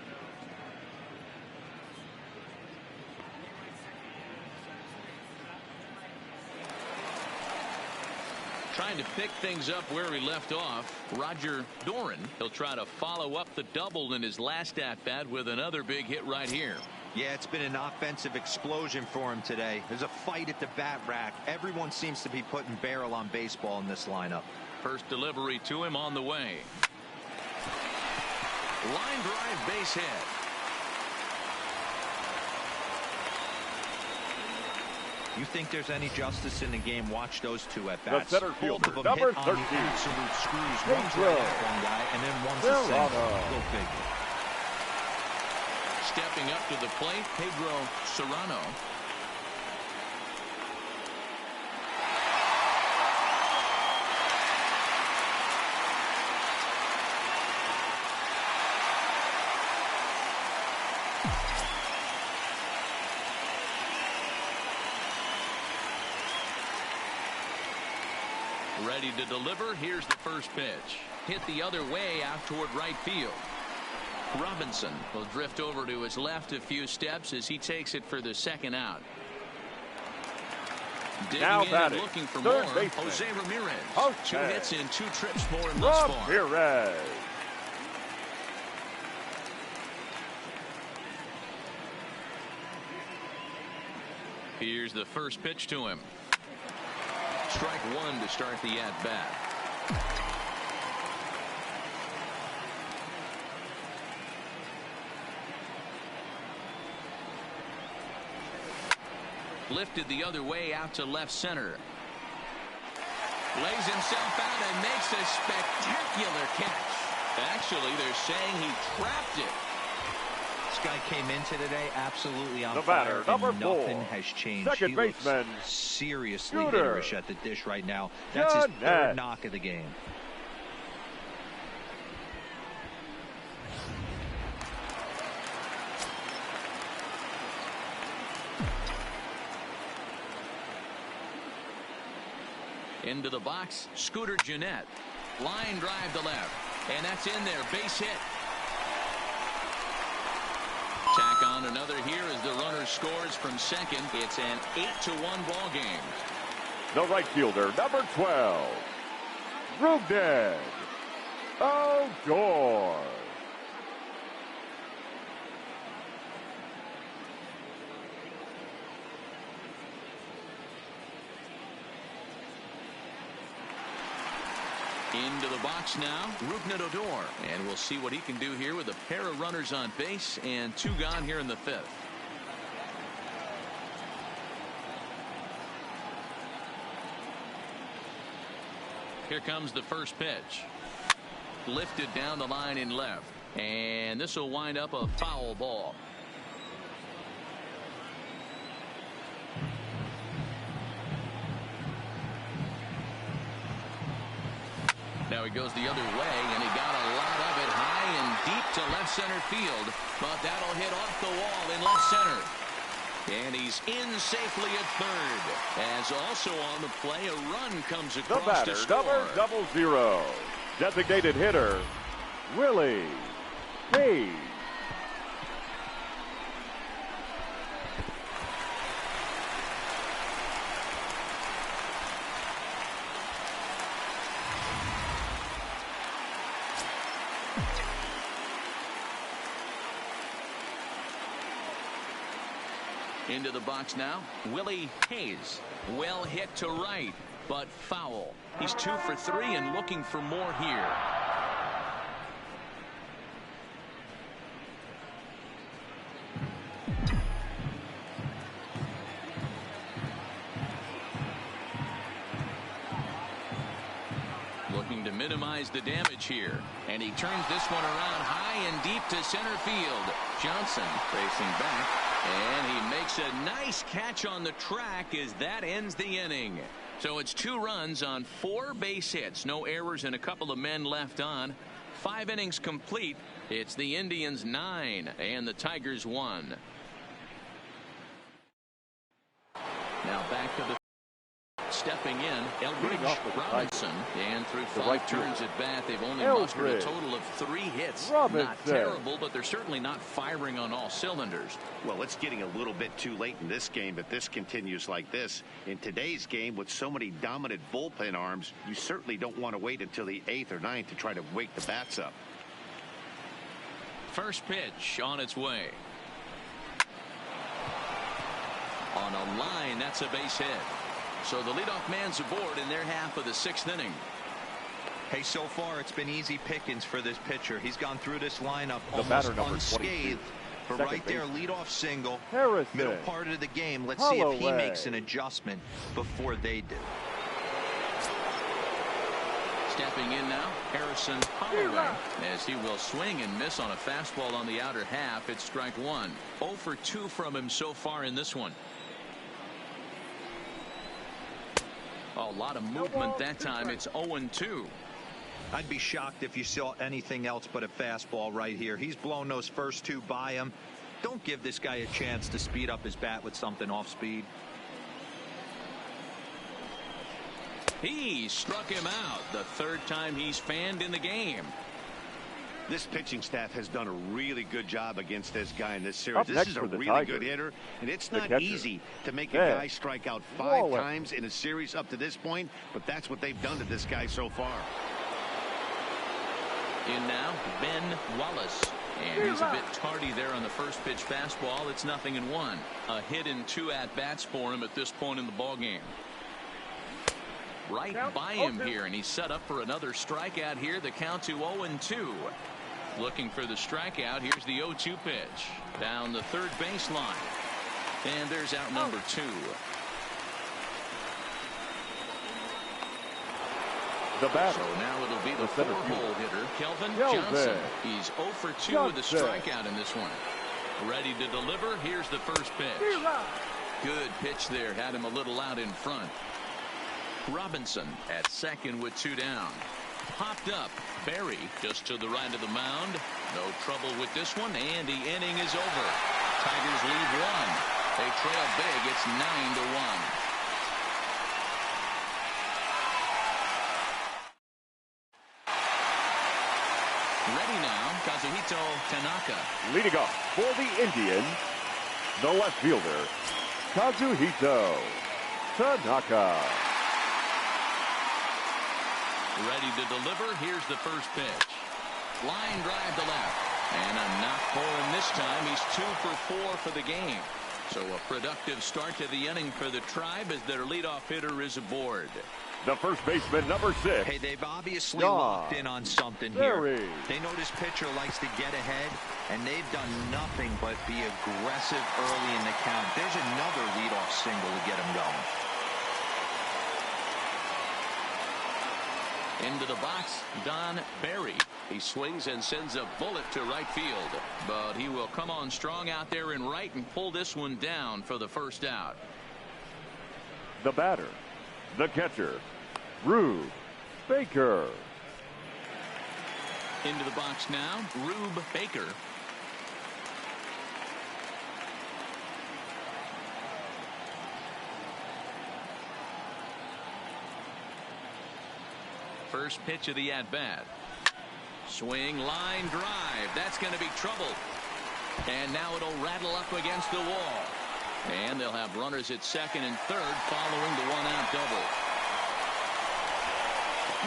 Trying to pick things up where he left off, Roger Doran. He'll try to follow up the double in his last at-bat with another big hit right here. Yeah, it's been an offensive explosion for him today. There's a fight at the bat rack. Everyone seems to be putting barrel on baseball in this lineup. First delivery to him on the way. Line drive base hit. You think there's any justice in the game? Watch those two at bats. The center fielder, Both of them number hit 13. on the absolute screws. One's right off one guy, and then one's the same. Go figure. Stepping up to the plate, Pedro Serrano. Ready to deliver. Here's the first pitch. Hit the other way out toward right field. Robinson will drift over to his left a few steps as he takes it for the second out. Digging now in batting, and looking for third more, baseman, Jose Ramirez. Jose 2 hits in 2 trips for him thus far. Ramirez. Here's the first pitch to him. Strike 1 to start the at-bat. Lifted the other way out to left center. Lays himself out and makes a spectacular catch. Actually, they're saying he trapped it. This guy came into today absolutely on the fire, batter, number and 4, nothing has changed. second he baseman, looks seriously Scooter hitterish at the dish right now. That's his third knock of the game. Into the box, Scooter Jeanette. Line drive to left, and that's in there. Base hit. Tack on another here as the runner scores from second. It's an 8-1 ball game. The right fielder, number 12, Rugden Odor. Into the box now, Rugden Odor. And we'll see what he can do here with a pair of runners on base and 2 gone here in the 5th. Here comes the first pitch. Lifted down the line in left. And this will wind up a foul ball. Now he goes the other way, and he got a lot of it high and deep to left center field. But that'll hit off the wall in left center. And he's in safely at third. As also on the play, a run comes across the batter, to score. number 00, designated hitter, Willie Page. Into the box now, Willie Hayes. Well hit to right, but foul. He's 2 for 3 and looking for more here. Looking to minimize the damage here. And he turns this one around high and deep to center field. Johnson facing back. And he makes a nice catch on the track as that ends the inning. So it's 2 runs on 4 base hits. No errors and a couple of men left on. 5 innings complete. It's the Indians 9 and the Tigers 1. Now back to the stepping in, Eldridge Robinson, and through 5 turns at bat, they've only mustered a total of 3 hits. Not terrible, but they're certainly not firing on all cylinders. Well, it's getting a little bit too late in this game if this continues like this. In today's game, with so many dominant bullpen arms, you certainly don't want to wait until the 8th or 9th to try to wake the bats up. First pitch on its way. On a line, that's a base hit. So the leadoff man's aboard in their half of the 6th inning. Hey, so far it's been easy pickings for this pitcher. He's gone through this lineup almost unscathed. But right there, leadoff single, middle part of the game. Let's see if he makes an adjustment before they do. Stepping in now, Harrison Holloway, as he will swing and miss on a fastball on the outer half. It's strike 1. 0 for 2 from him so far in this one. A lot of movement that time. It's 0-2. I'd be shocked if you saw anything else but a fastball right here. He's blown those first 2 by him. Don't give this guy a chance to speed up his bat with something off speed. He struck him out. The 3rd time he's fanned in the game. This pitching staff has done a really good job against this guy in this series. This is a really good hitter, and it's not easy to make a guy strike out 5 times in a series up to this point, but that's what they've done to this guy so far. In now, Ben Wallace. And he's a bit tardy there on the first pitch fastball. It's 0-1. A hit in 2 at-bats for him at this point in the ballgame. Right by him here, and he's set up for another strikeout here. The count to 0-2. Looking for the strikeout. Here's the 0-2 pitch. Down the 3rd baseline. And there's out number 2. The batter. So now it'll be the 4-hole hitter, Kelvin Johnson. He's 0 for 2 with a strikeout in this one. Ready to deliver. Here's the first pitch. Good pitch there. Had him a little out in front. Robinson at second with 2 down. Popped up. Berry just to the right of the mound. No trouble with this one, and the inning is over. Tigers lead 1. They trail big. It's 9-1. Ready now, Kazuhito Tanaka. Leading off for the Indians, the left fielder, Kazuhito Tanaka. Ready to deliver. Here's the first pitch. Line drive to left. And a knock for him this time. He's 2 for 4 for the game. So a productive start to the inning for the Tribe as their leadoff hitter is aboard. The first baseman, number 6. Hey, they've obviously locked in on something here. They know this pitcher likes to get ahead, and they've done nothing but be aggressive early in the count. There's another leadoff single to get him going. Into the box, Don Berry. He swings and sends a bullet to right field. But he will come on strong out there in right and pull this one down for the first out. The batter, the catcher, Rube Baker. Into the box now, Rube Baker. First pitch of the at-bat. Swing, line drive. That's going to be trouble. And now it'll rattle up against the wall. And they'll have runners at second and third following the 1-out double.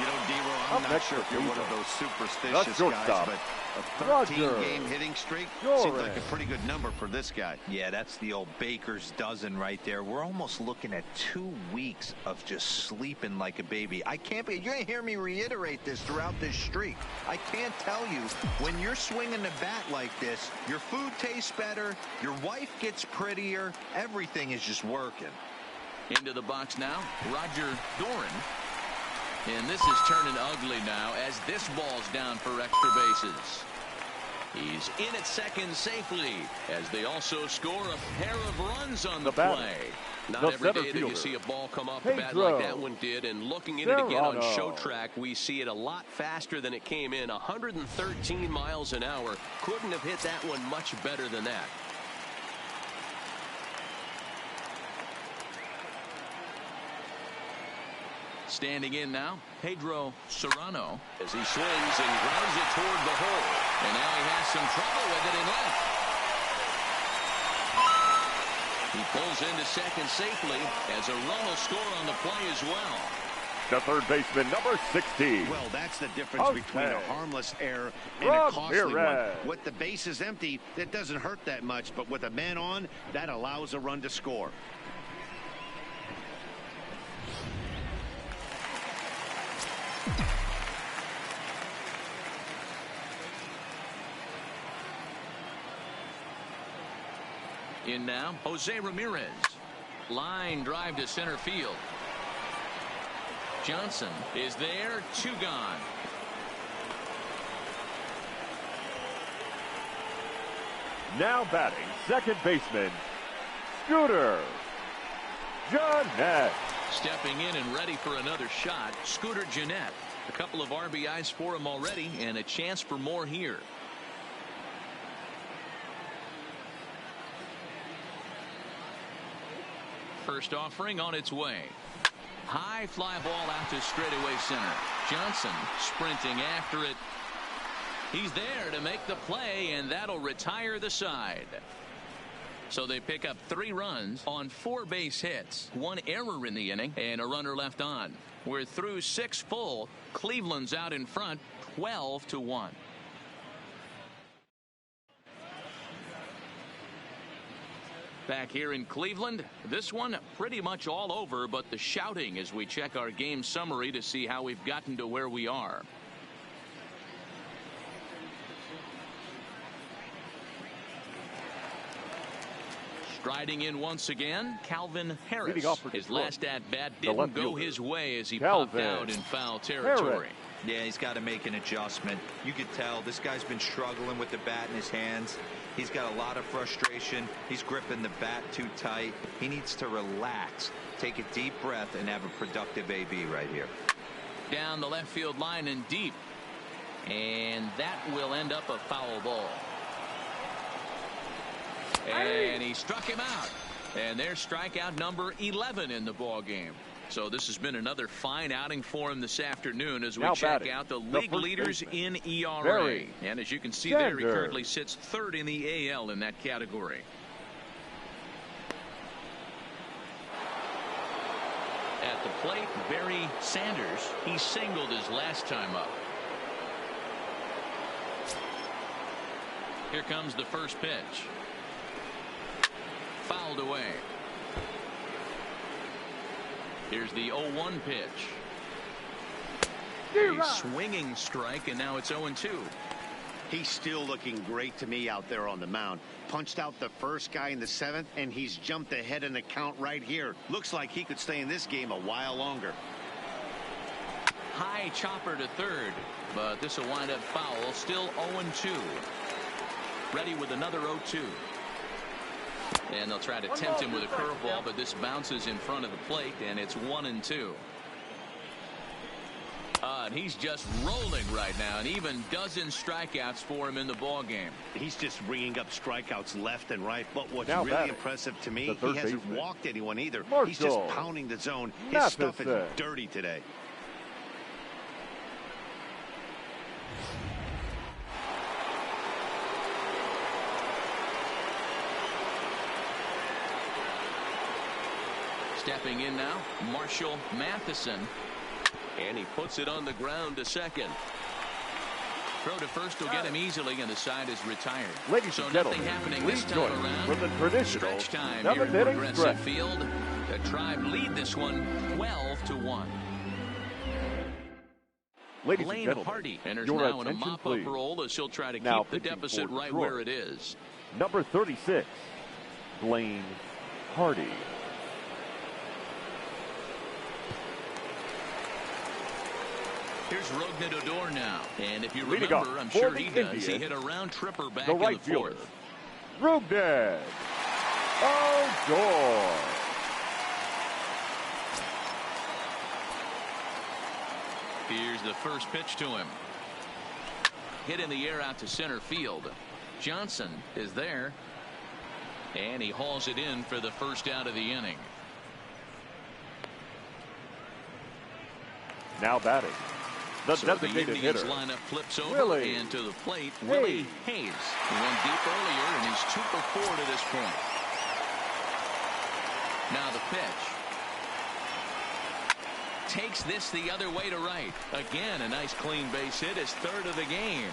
You know, D-Roll, I'm not sure if you're one of those superstitious guys, but a 13-game hitting streak seems like a pretty good number for this guy. Yeah, that's the old baker's dozen right there. We're almost looking at 2 weeks of just sleeping like a baby. I can't be. You're going to hear me reiterate this throughout this streak. I can't tell you, when you're swinging the bat like this, your food tastes better, your wife gets prettier, everything is just working. Into the box now, Roger Doran. And this is turning ugly now as this ball's down for extra bases. He's in at second safely as they also score a pair of runs on the play. Not every day that you see a ball come off the bat like that one did. And looking at it again on show track, we see it a lot faster than it came in. 113 miles an hour. Couldn't have hit that one much better than that. Standing in now, Pedro Serrano as he swings and grounds it toward the hole. And now he has some trouble with it in left. He pulls into second safely as a run will score on the play as well. The third baseman, number 60. Well, that's the difference between a harmless error and a costly one. With the bases empty, it doesn't hurt that much, but with a man on, that allows a run to score. In now, Jose Ramirez. Line drive to center field. Johnson is there, 2 gone. Now batting, second baseman, Scooter Gennett. Stepping in and ready for another shot, Scooter Gennett. A couple of RBIs for him already and a chance for more here. First offering on its way. High fly ball out to straightaway center. Johnson sprinting after it. He's there to make the play, and that'll retire the side. So they pick up 3 runs on 4 base hits, 1 error in the inning, and a runner left on. We're through 6 full. Cleveland's out in front, 12-1. Back here in Cleveland, this one pretty much all over, but the shouting as we check our game summary to see how we've gotten to where we are. Striding in once again, Calvin Harris. His last at-bat didn't go his way as he popped out in foul territory. Yeah, he's got to make an adjustment. You could tell this guy's been struggling with the bat in his hands. He's got a lot of frustration. He's gripping the bat too tight. He needs to relax, take a deep breath, and have a productive AB right here. Down the left field line and deep. And that will end up a foul ball. And he struck him out. And there's strikeout number 11 in the ball game. So this has been another fine outing for him this afternoon as we check out the league leaders in ERA. And as you can see there, he currently sits 3rd in the AL in that category. At the plate, Barry Sanders. He singled his last time up. Here comes the first pitch. Fouled away. Here's the 0-1 pitch. A swinging strike, and now it's 0-2. He's still looking great to me out there on the mound. Punched out the first guy in the 7th, and he's jumped ahead in the count right here. Looks like he could stay in this game a while longer. High chopper to 3rd, but this will wind up foul. Still 0-2. Ready with another 0-2. And they'll try to tempt him with a curveball, but this bounces in front of the plate, and it's 1-2. And he's just rolling right now, and even dozen strikeouts for him in the ball game. He's just ringing up strikeouts left and right. But what's really impressive to me, he hasn't walked anyone either. He's just pounding the zone. His stuff is dirty today. Stepping in now, Marshall Matheson. And he puts it on the ground to second. Throw to first will get him easily, and the side is retired. Ladies so and nothing gentlemen, happening please this time join around. for the traditional Stretch time here at seventh-inning Progressive stretch. Field. The Tribe lead this one 12-1. Ladies Blaine and gentlemen, Hardy enters your now in a attention, mop-up please. role as he'll try to Now keep the pitching deficit for right Detroit, where it is. Number 36, Blaine Hardy. Here's Rogna Dodor now. And if you Leading remember, up I'm for sure the he does. Indians, He hit a round tripper back the in right the fourth. fielder, Rugden Odor. Here's the first pitch to him. Hit in the air out to center field. Johnson is there. And he hauls it in for the first out of the inning. Now batting, the So designated the Indians hitter, lineup flips over Willie and to the plate, Willie Hayes. He went deep earlier, and he's 2 for 4 to this point. Now the pitch. Takes this the other way to right. Again, a nice clean base hit, his third of the game.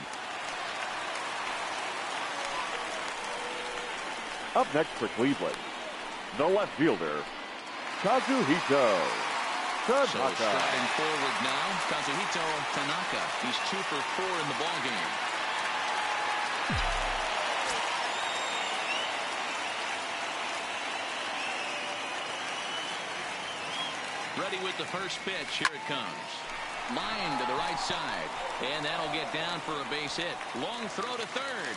Up next for Cleveland, the left fielder, Kazuhito Tanaka. So striding forward now, Kazuhito Tanaka. He's 2 for 4 in the ballgame. Ready with the first pitch. Here it comes. Line to the right side. And that'll get down for a base hit. Long throw to third.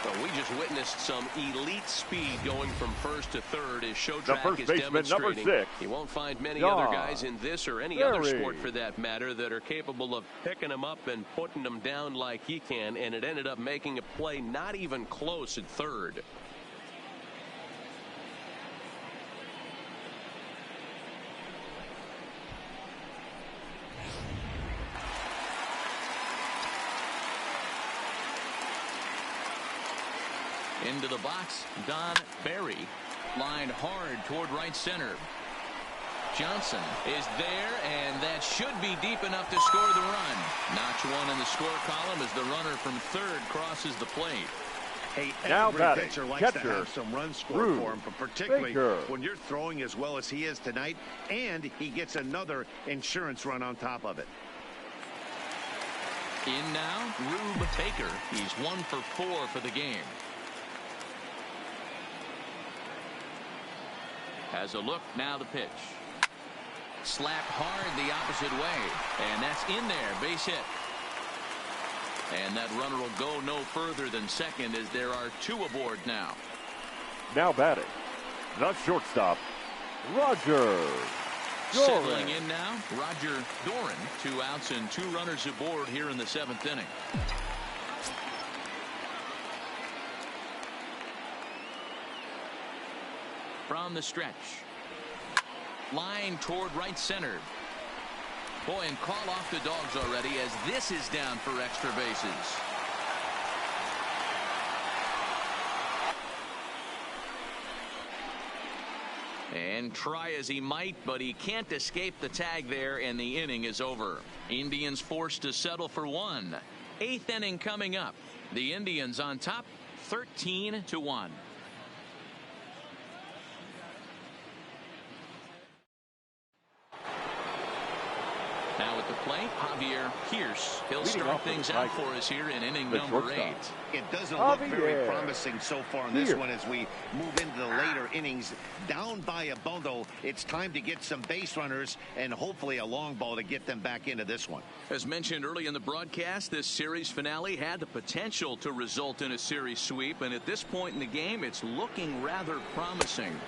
Well, we just witnessed some elite speed going from first to third as The Showtrack first is baseman, number demonstrating. 6. He won't find many John other guys in this or any other Berry. sport for that matter that are capable of picking him up and putting him down like he can, and it ended up making a play not even close at third. Into the box, Don Berry. Lined hard toward right center. Johnson is there, and that should be deep enough to score the run. Notch one in the score column as the runner from third crosses the plate. Hey, Now every batting, pitcher likes catcher, to have some runs scored Rude for him, but particularly Baker. when you're throwing as well as he is tonight, and he gets another insurance run on top of it. In now, Rube Baker. He's 1 for 4 for the game. Has a look, now the pitch. Slapped hard the opposite way, and that's in there, base hit. And that runner will go no further than second as there are 2 aboard now. Now batting, the shortstop, Roger Settling Doran. in now, Roger Doran. 2 outs and 2 runners aboard here in the 7th inning. From the stretch. Line toward right center. Boy, and call off the dogs already as this is down for extra bases. And try as he might, but he can't escape the tag there, and the inning is over. Indians forced to settle for 1. 8th inning coming up. The Indians on top, 13-1. Now at the plate, Javier Pierce. He'll Leading start off with things the out Tigers, for us here in inning the number shortstop. 8. It doesn't look very Javier promising so far in this Pierce. one as we move into the later innings. Down by a bundle, it's time to get some base runners and hopefully a long ball to get them back into this one. As mentioned early in the broadcast, this series finale had the potential to result in a series sweep, and at this point in the game, it's looking rather promising.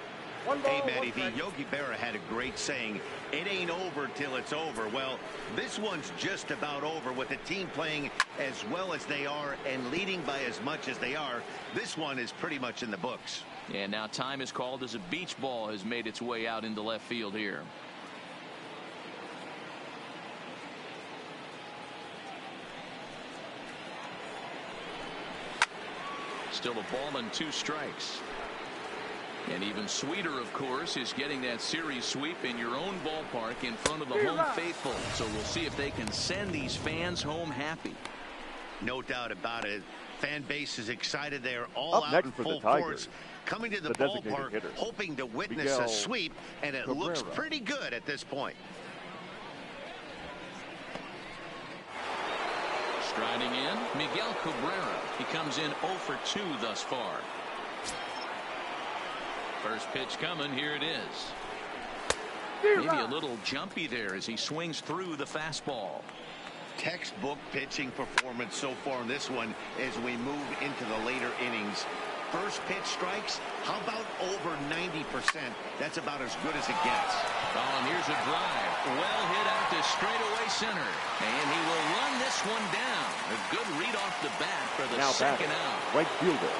Hey, Matty V, Yogi Berra had a great saying, it ain't over till it's over. Well, this one's just about over with the team playing as well as they are and leading by as much as they are. This one is pretty much in the books. And now time is called as a beach ball has made its way out into left field here. Still a ball and 2 strikes. And even sweeter, of course, is getting that series sweep in your own ballpark in front of the home faithful. So we'll see if they can send these fans home happy. No doubt about it. Fan base is excited. They are all out in full force, coming to the ballpark, hoping to witness a sweep, and it looks pretty good at this point. Striding in, Miguel Cabrera. He comes in 0 for 2 thus far. First pitch coming. Here it is. Maybe a little jumpy there as he swings through the fastball. Textbook pitching performance so far in this one as we move into the later innings. First pitch strikes, how about over 90%? That's about as good as it gets. Oh, and here's a drive. Well hit out to straightaway center. And he will run this one down. A good read off the bat for the second out. Right fielder,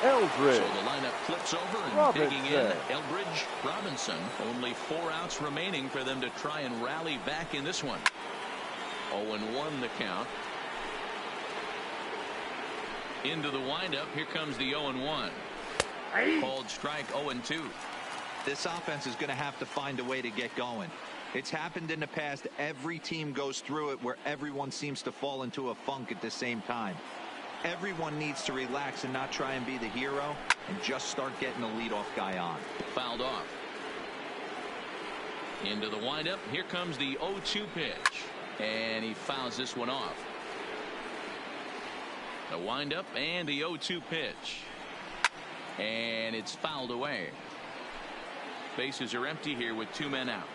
Eldridge. So the lineup flips over and digging in. Eldridge, Robinson. Only 4 outs remaining for them to try and rally back in this one. 0-1 the count. Into the windup. Here comes the 0-1. Called strike 0-2. This offense is going to have to find a way to get going. It's happened in the past. Every team goes through it where everyone seems to fall into a funk at the same time. Everyone needs to relax and not try and be the hero and just start getting the leadoff guy on. Fouled off. Into the windup. Here comes the 0-2 pitch. And he fouls this one off. The windup and the 0-2 pitch. And it's fouled away. Bases are empty here with 2 men out.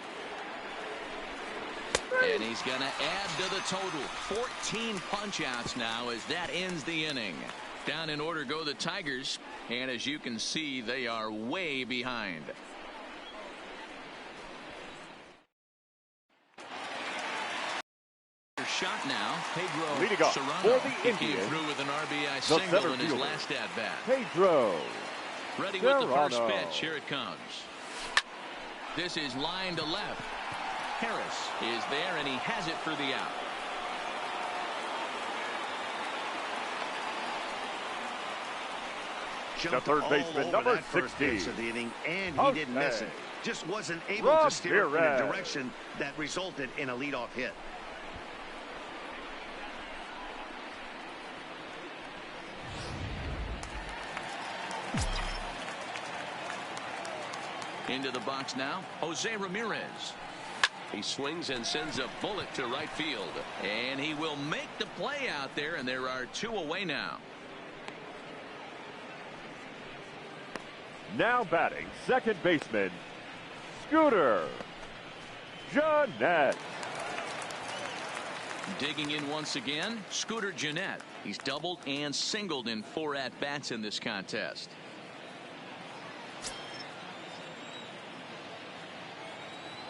And he's going to add to the total. 14 punch-outs now as that ends the inning. Down in order go the Tigers. And as you can see, they are way behind. Shot now. Pedro Serrano. He came through with an RBI single in his last at-bat. Pedro. Ready with the first pitch. Here it comes. This is line to left. Harris is there, and he has it for the out. The third baseman, number 16. Of the inning, and he didn't miss it. Just wasn't able to steer it in a direction that resulted in a leadoff hit. Into the box now, Jose Ramirez. He swings and sends a bullet to right field. And he will make the play out there, and there are 2 away now. Now batting, second baseman, Scooter Gennett. Digging in once again, Scooter Gennett. He's doubled and singled in 4 at-bats in this contest.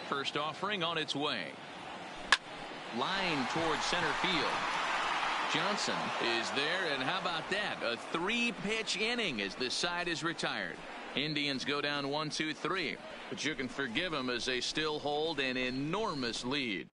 First offering on its way. Line towards center field. Johnson is there, and how about that? A 3-pitch inning as this side is retired. Indians go down 1-2-3, but you can forgive them as they still hold an enormous lead.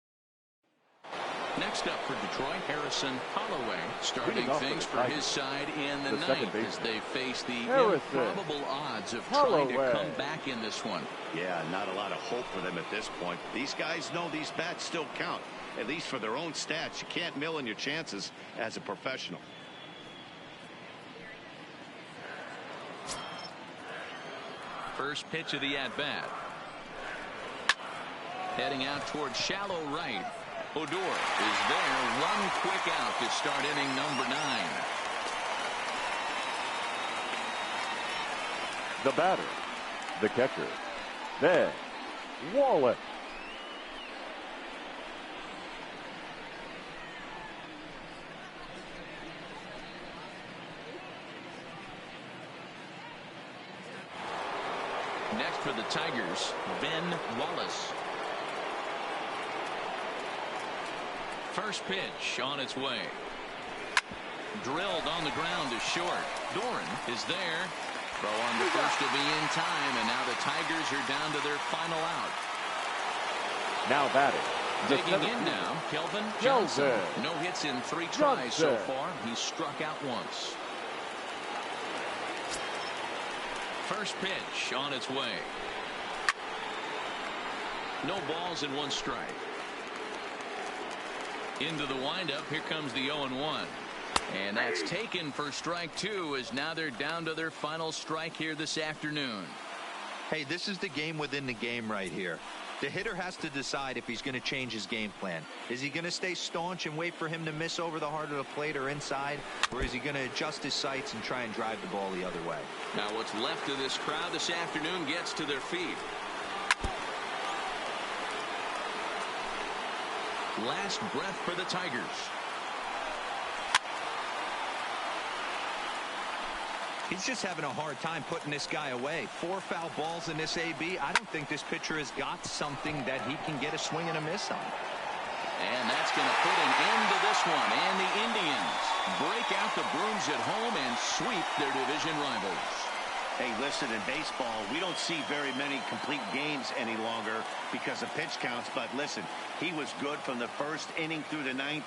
Next up for Detroit, Harrison Holloway starting things for his side in the ninth as they face the improbable odds of trying to come back in this one. Yeah, not a lot of hope for them at this point. These guys know these bats still count, at least for their own stats. You can't mill in your chances as a professional. First pitch of the at-bat. Heading out towards shallow right. Odor is there. 1 quick out to start inning number 9. The batter, the catcher, Ben Wallace. Next for the Tigers, Ben Wallace. First pitch on its way. Drilled on the ground to short. Doran is there. Throw on to first to be in time, and now the Tigers are down to their final out. Now batting. Digging in now, Kelvin Johnson. No hits in 3 tries so far. He's struck out once. first pitch on its way. No balls and 1 strike. Into the windup. Here comes the 0-1. And that's taken for strike 2, as now they're down to their final strike here this afternoon. Hey, this is the game within the game right here. The hitter has to decide if he's going to change his game plan. Is he going to stay staunch and wait for him to miss over the heart of the plate or inside? Or is he going to adjust his sights and try and drive the ball the other way? Now what's left of this crowd this afternoon gets to their feet. Last breath for the Tigers. He's just having a hard time putting this guy away. 4 foul balls in this AB. I don't think this pitcher has got something that he can get a swing and a miss on. And that's going to put an end to this one. And the Indians break out the brooms at home and sweep their division rivals. Hey, listen, in baseball, we don't see very many complete games any longer because of pitch counts. But listen, he was good from the first inning through the 9th.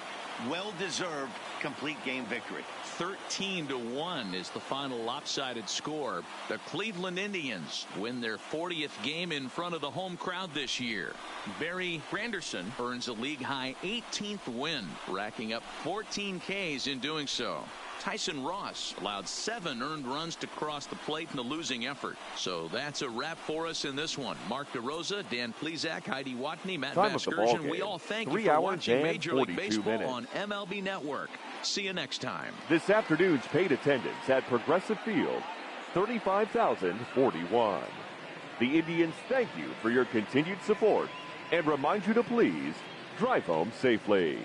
Well-deserved complete game victory. 13-1 is the final lopsided score. The Cleveland Indians win their 40th game in front of the home crowd this year. Barry Granderson earns a league-high 18th win, racking up 14 Ks in doing so. Tyson Ross allowed 7 earned runs to cross the plate in the losing effort. So that's a wrap for us in this one. Mark DeRosa, Dan Plezak, Heidi Watney, Matt Vasgersian. We all thank you for watching Major League Baseball on MLB Network. See you next time. This afternoon's paid attendance at Progressive Field, 35,041. The Indians thank you for your continued support and remind you to please drive home safely.